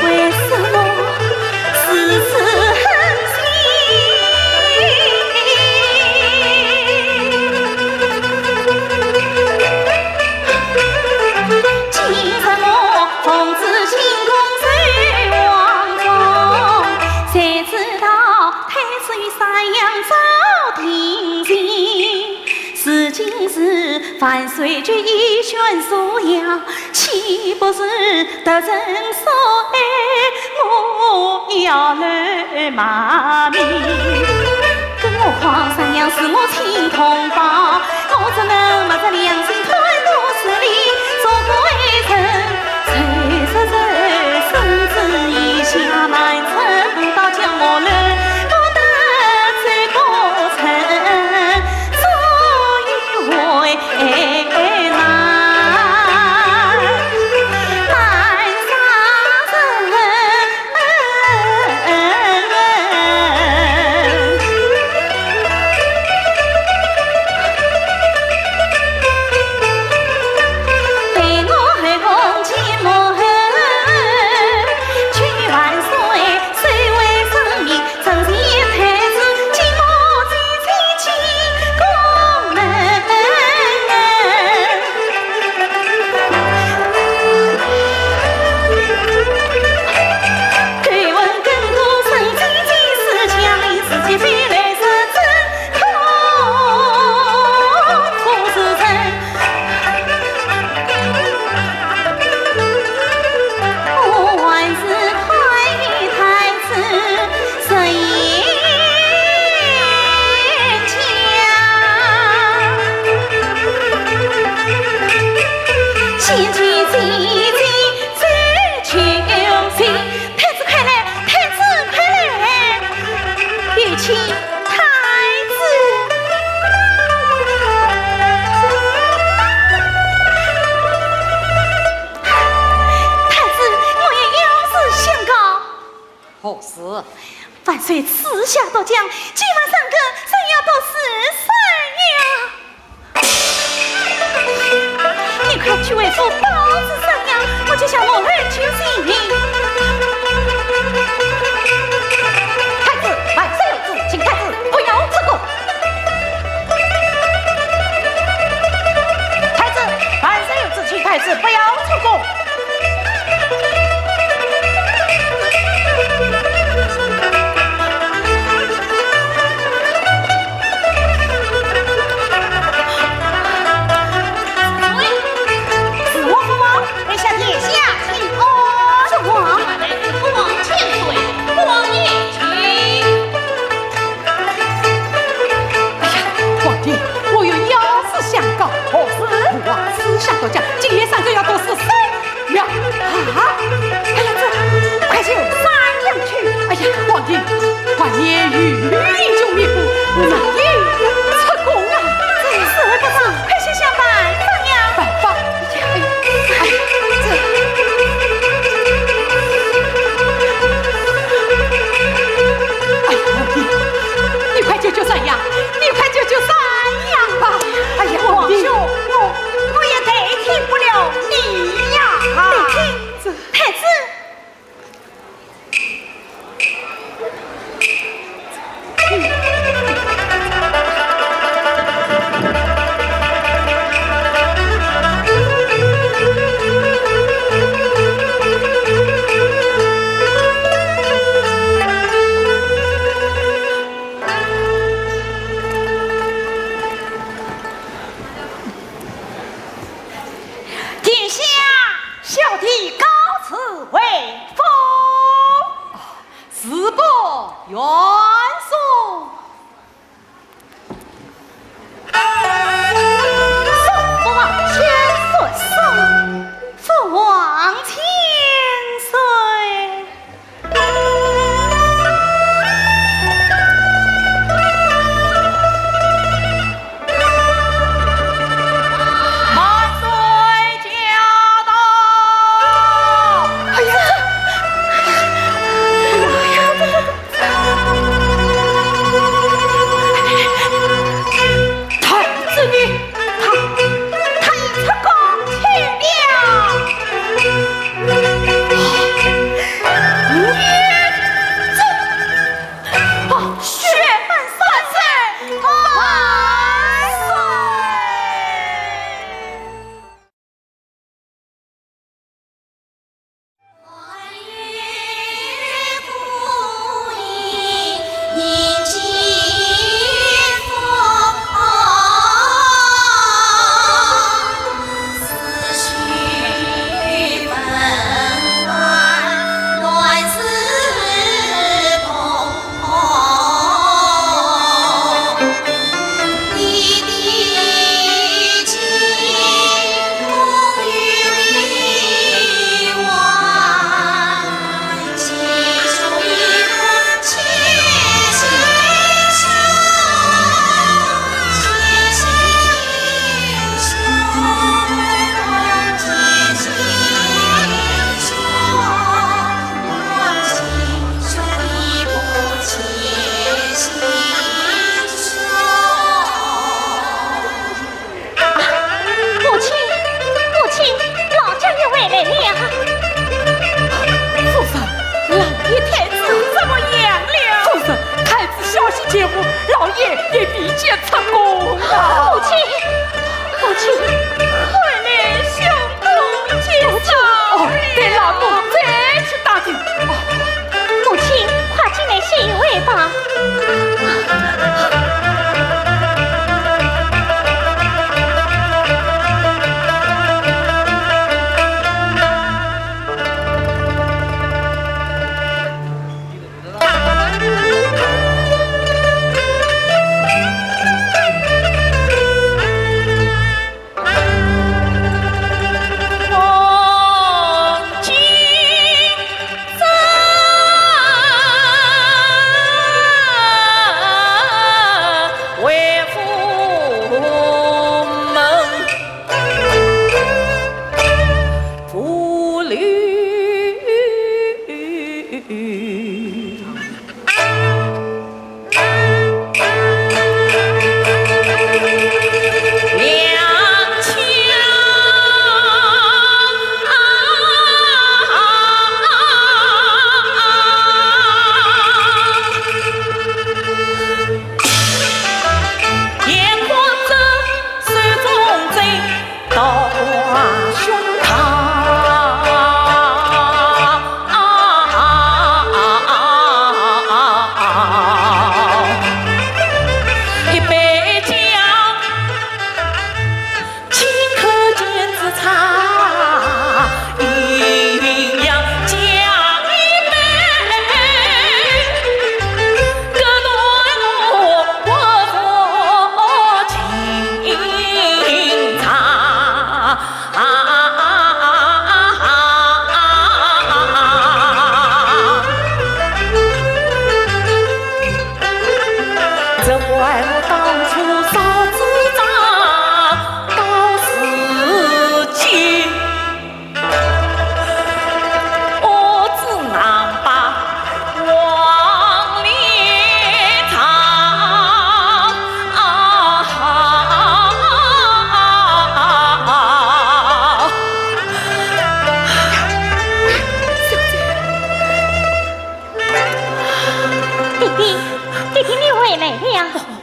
D: 为什么事事狠心？
E: 万岁君一宣素养，岂不是得人所爱？我要来骂名。跟我皇上样是我亲同胞，我怎能没着良心吞毒势力？做过一人，才实甚至以下满城到将我人，我得罪过臣，所以为难。
A: 何事？
E: 万岁赐下都将，今晚上个怎样都是三呀！你快去为父报旨三呀，我就向我儿求性命。
A: 太子，万岁有旨，请太子不要自顾。太子，万岁有旨，请太子不要出宫。下都讲，今夜三个要都是三样啊！哎呀，这快就三样去！哎呀，皇帝，万年雨就灭不难以出宫啊！
E: 这是不是？快去想办法呀！
A: 办法！哎，这。哎呀，皇帝，你快救救三样！你快救救三样吧！哎呀，皇帝，
D: 我也代替不了你呀！
E: 代替太子。
A: 元宋，
E: 父王千岁，父王千岁。
A: 万岁驾到！哎呀，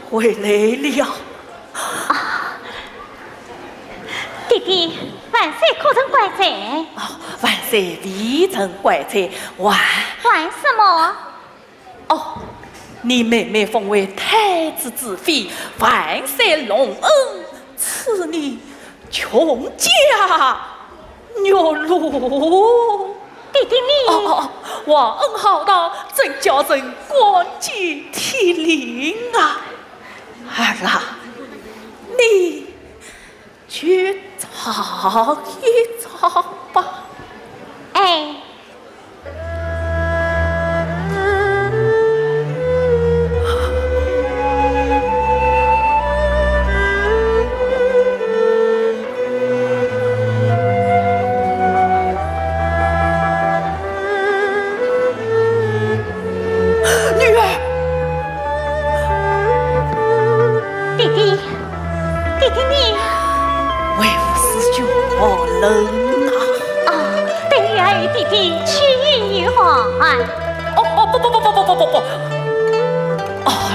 E: 回来了。
B: 弟弟，万岁可曾怪罪？
E: 万岁未曾怪罪，
B: 为什么？
E: 哦，你妹妹封为太子之妃，万岁隆恩，赐你穷家玉露。
B: 弟弟你
E: 忘恩浩荡，真叫人感激涕零啊！儿啊，你去尝一尝吧。
B: 哎。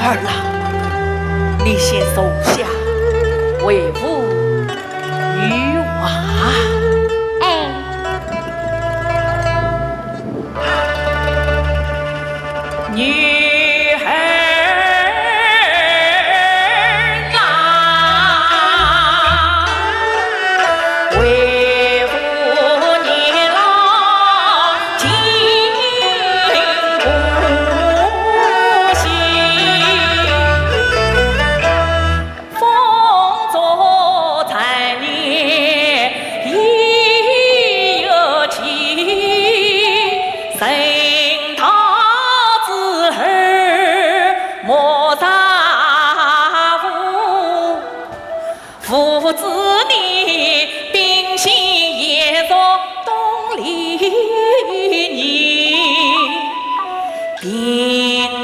E: 儿啊，你先收下，为父与娃。
B: 哎，
E: 女儿郎，为父年老尽不息，风烛残年已有期，神堂之儿莫大误，父子你秉性严肃懂礼仪，秉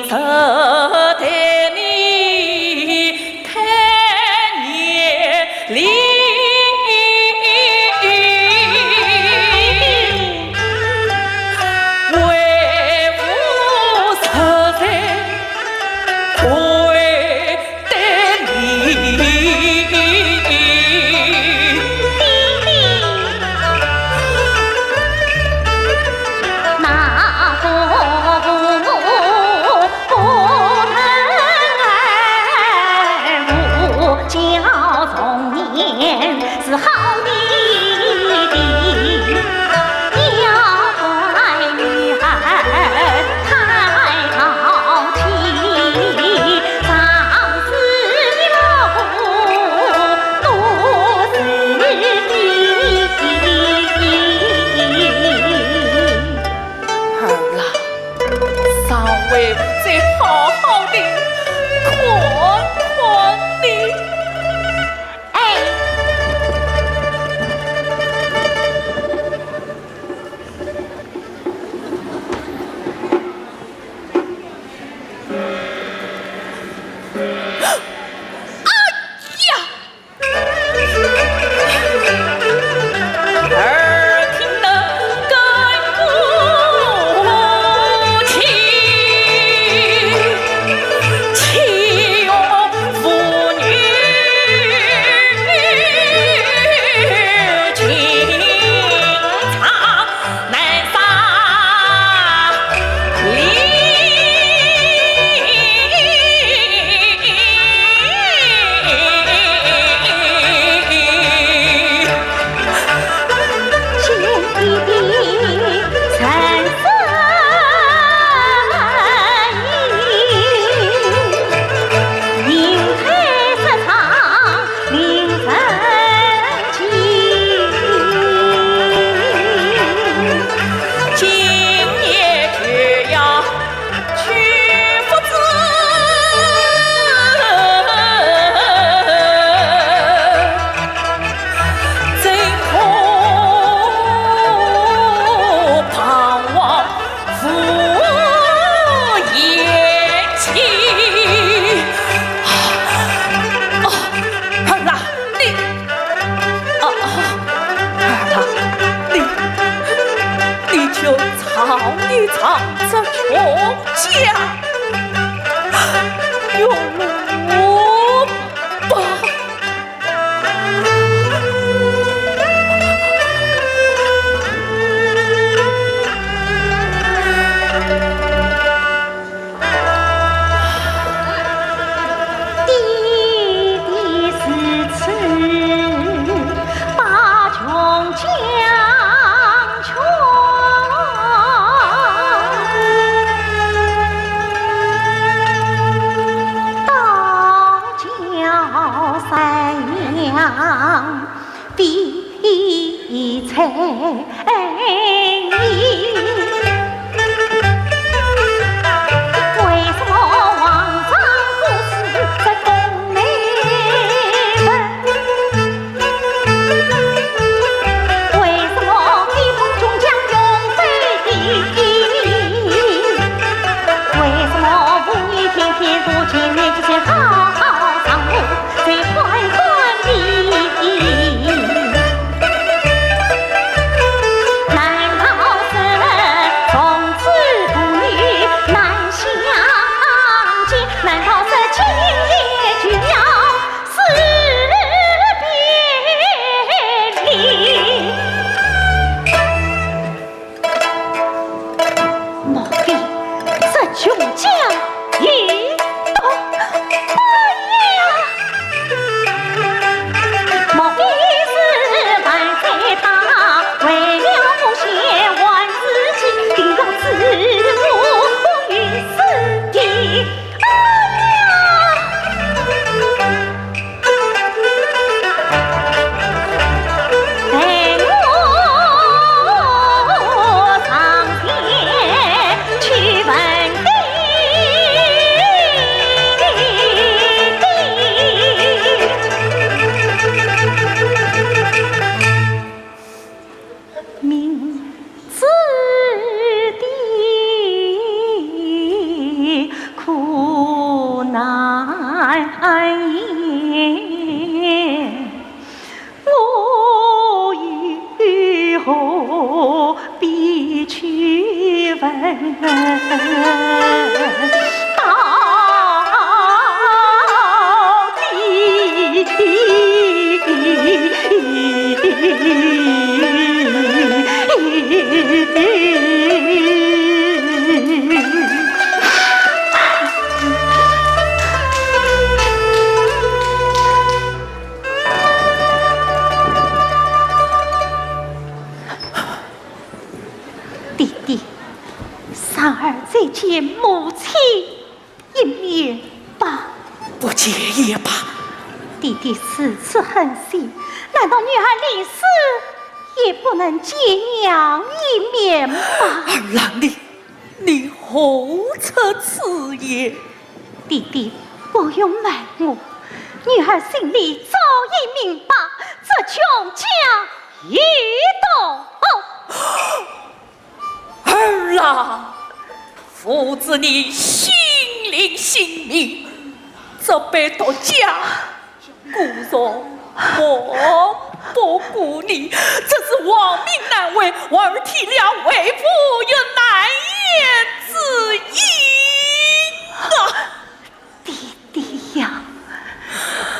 E: 承待你太严厉。为父实在愧待你。
B: 那父母不疼儿无教从年是好弟弟，要怪女儿太淘气，丧子有福多是
E: 儿啦，稍微再好好的看看你。
B: 哎。
E: 儿听得更不起，岂用妇女情长难杀离。
B: 亲弟弟三色衣，银黑色长令人情。
E: 今夜就要去夫子，真可盼望父言情。儿啦，你，儿啦，你就尝一尝这穷家有路。弟弟此次狠心，难道女儿临死也不能见娘一面吗？
F: 儿郎你何出此言？
E: 弟弟不用瞒我，女儿心里早已明白，这穷家一动。
F: 儿郎，父子你心领性命，这般到家，故若我不顾你，真是亡命难为，儿替两位父有难言之隐啊！
E: 弟弟呀，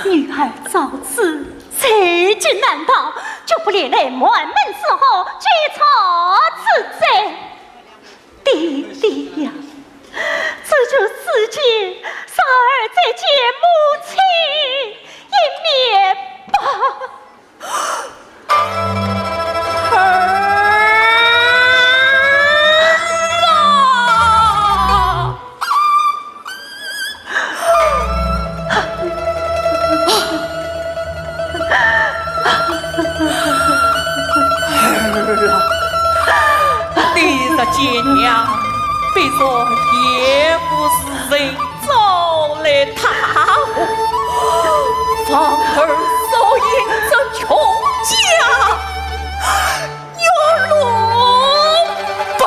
E: 女儿早知这劫难逃，就不连累满门之后追查之罪。弟弟呀，这就此间傻儿再见母亲一面吧。
F: 你这贱娘，别说也不是人招来他我，反而手引着穷家有落吧。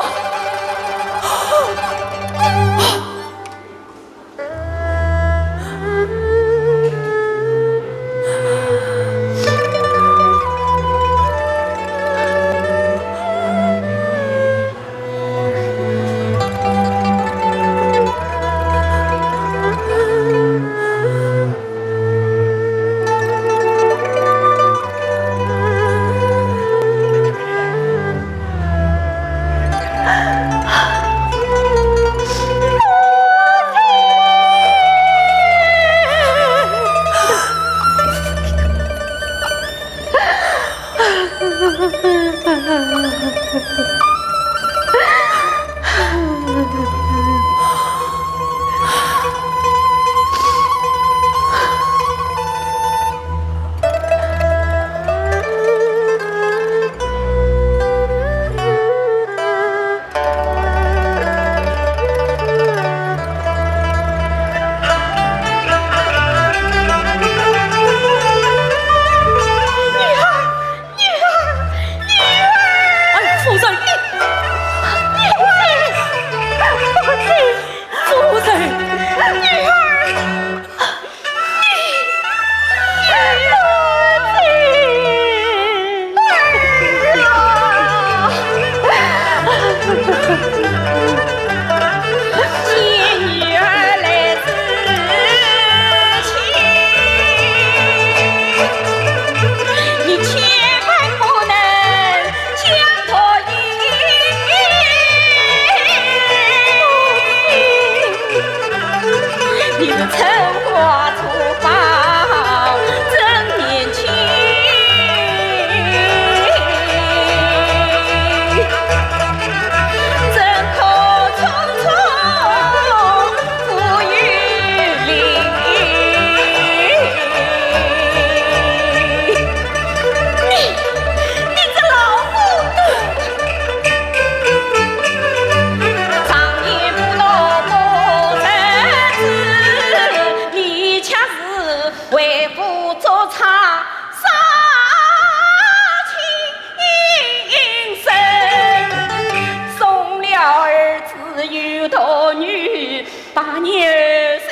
F: 大女儿才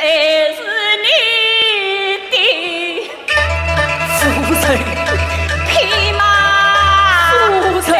F: 是你的夫人，
E: 匹马
F: 夫人。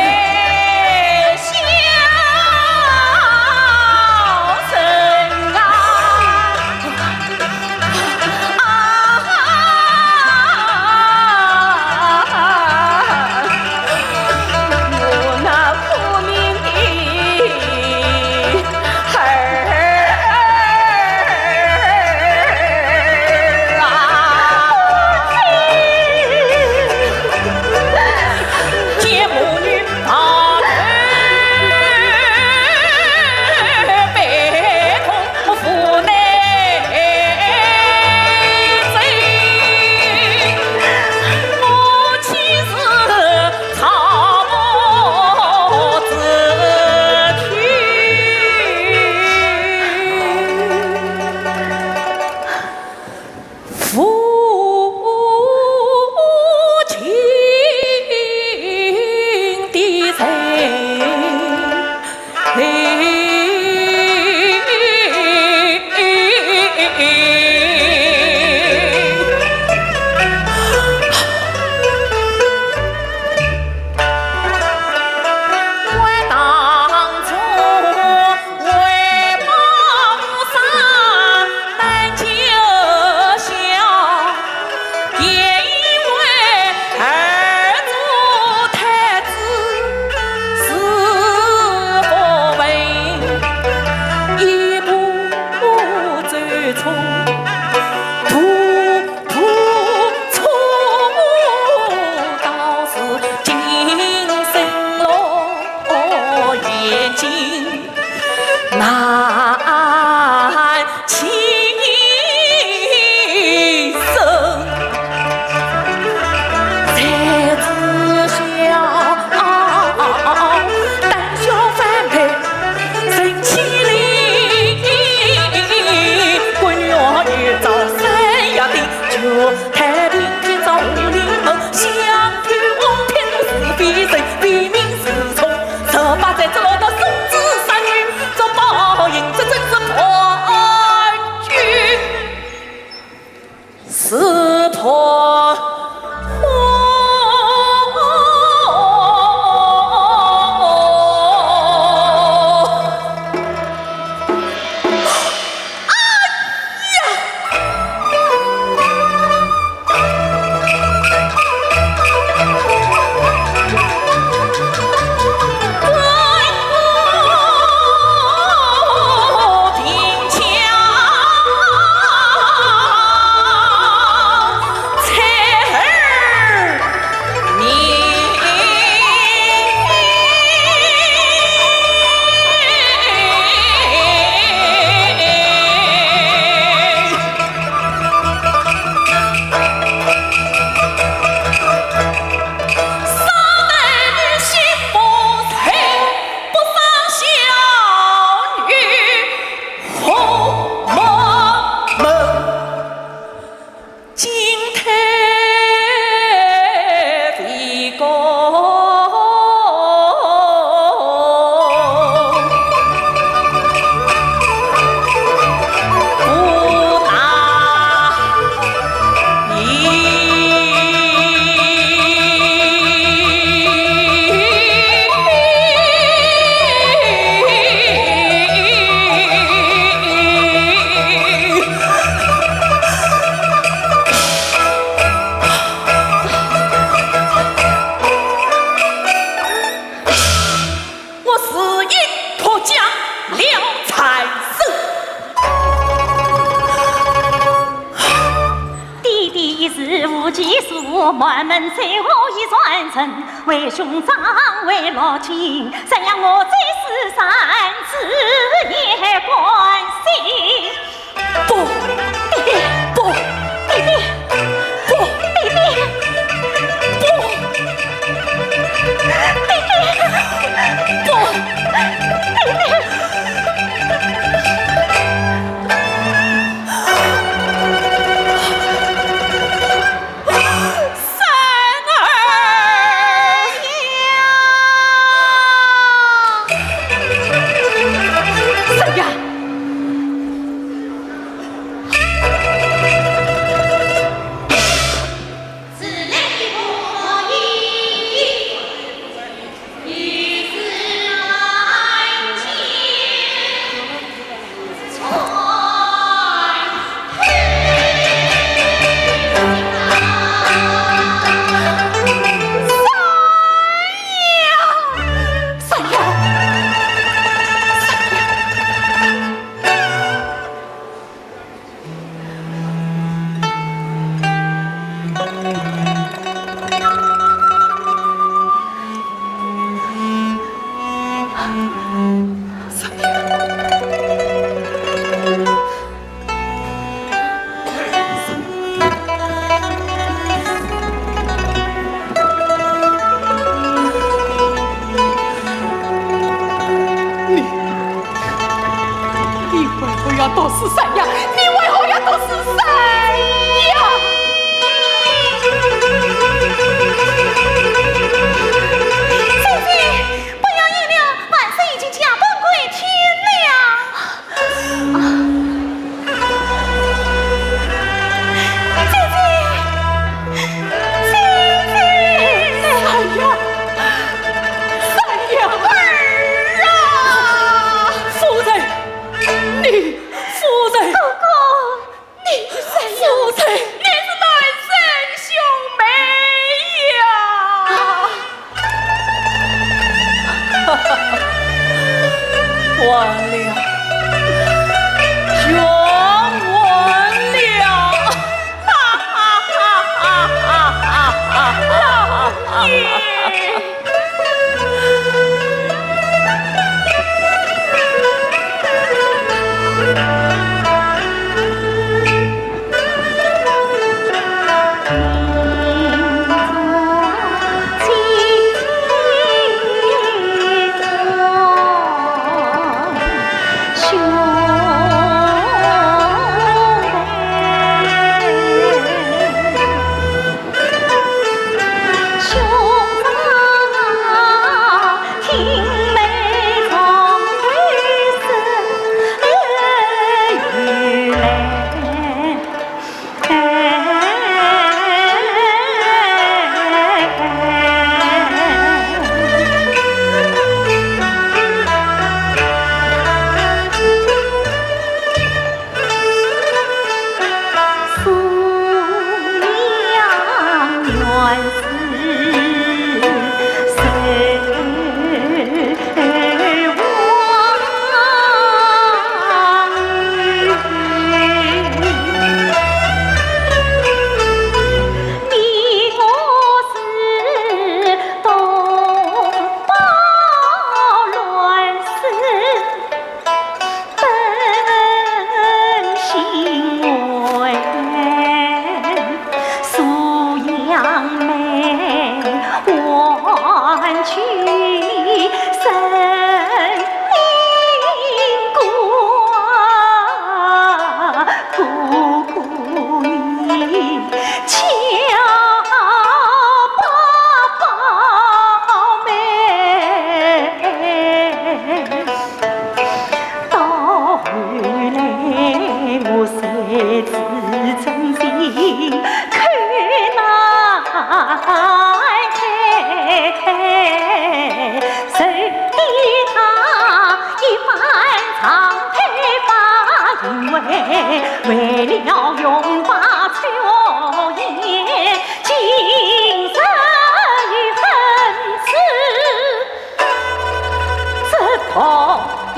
E: 满门随我已传承，为兄长为老亲，怎样我最是三次也关心。
F: 不，
E: 弟弟，
F: 不，
E: 弟弟，
F: 不，
E: 弟弟，
F: 不，
E: 弟弟，
F: 不，
E: 弟弟。
F: 你为何要毒死三娘？你为何要毒死三娘？
E: 姐姐，不要言了，万岁已经驾崩归天了。姐姐，
F: 三娘，三娘儿啊！夫人，你夫人，
E: 哥哥，
F: 你夫人，你是来生兄妹呀！完了，全完了！老爷。
E: 为了永把秋叶今生与恨此，直到一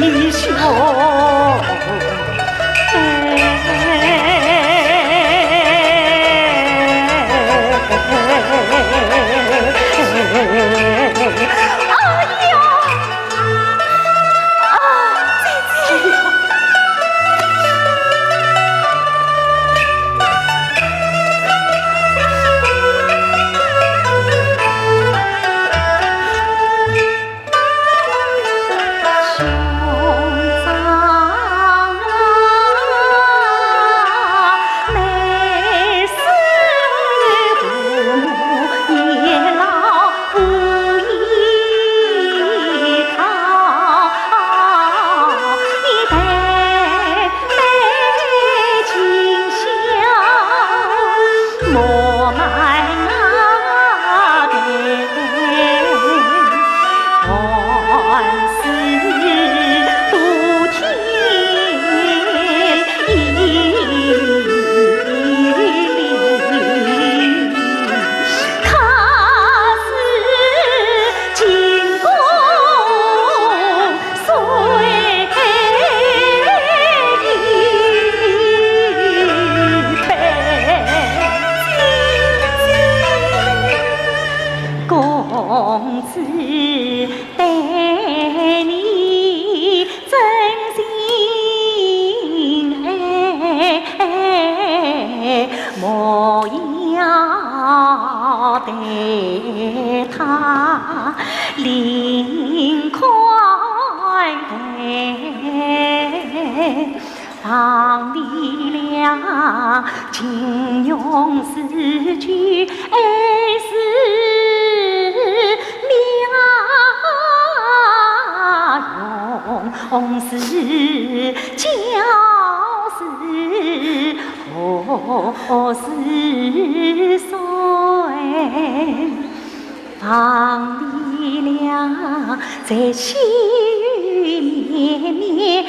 E: 英雄。哎呀！啊，姐姐。放你俩金庸四句爱是俩用是教是何是谁？放你俩在细雨绵绵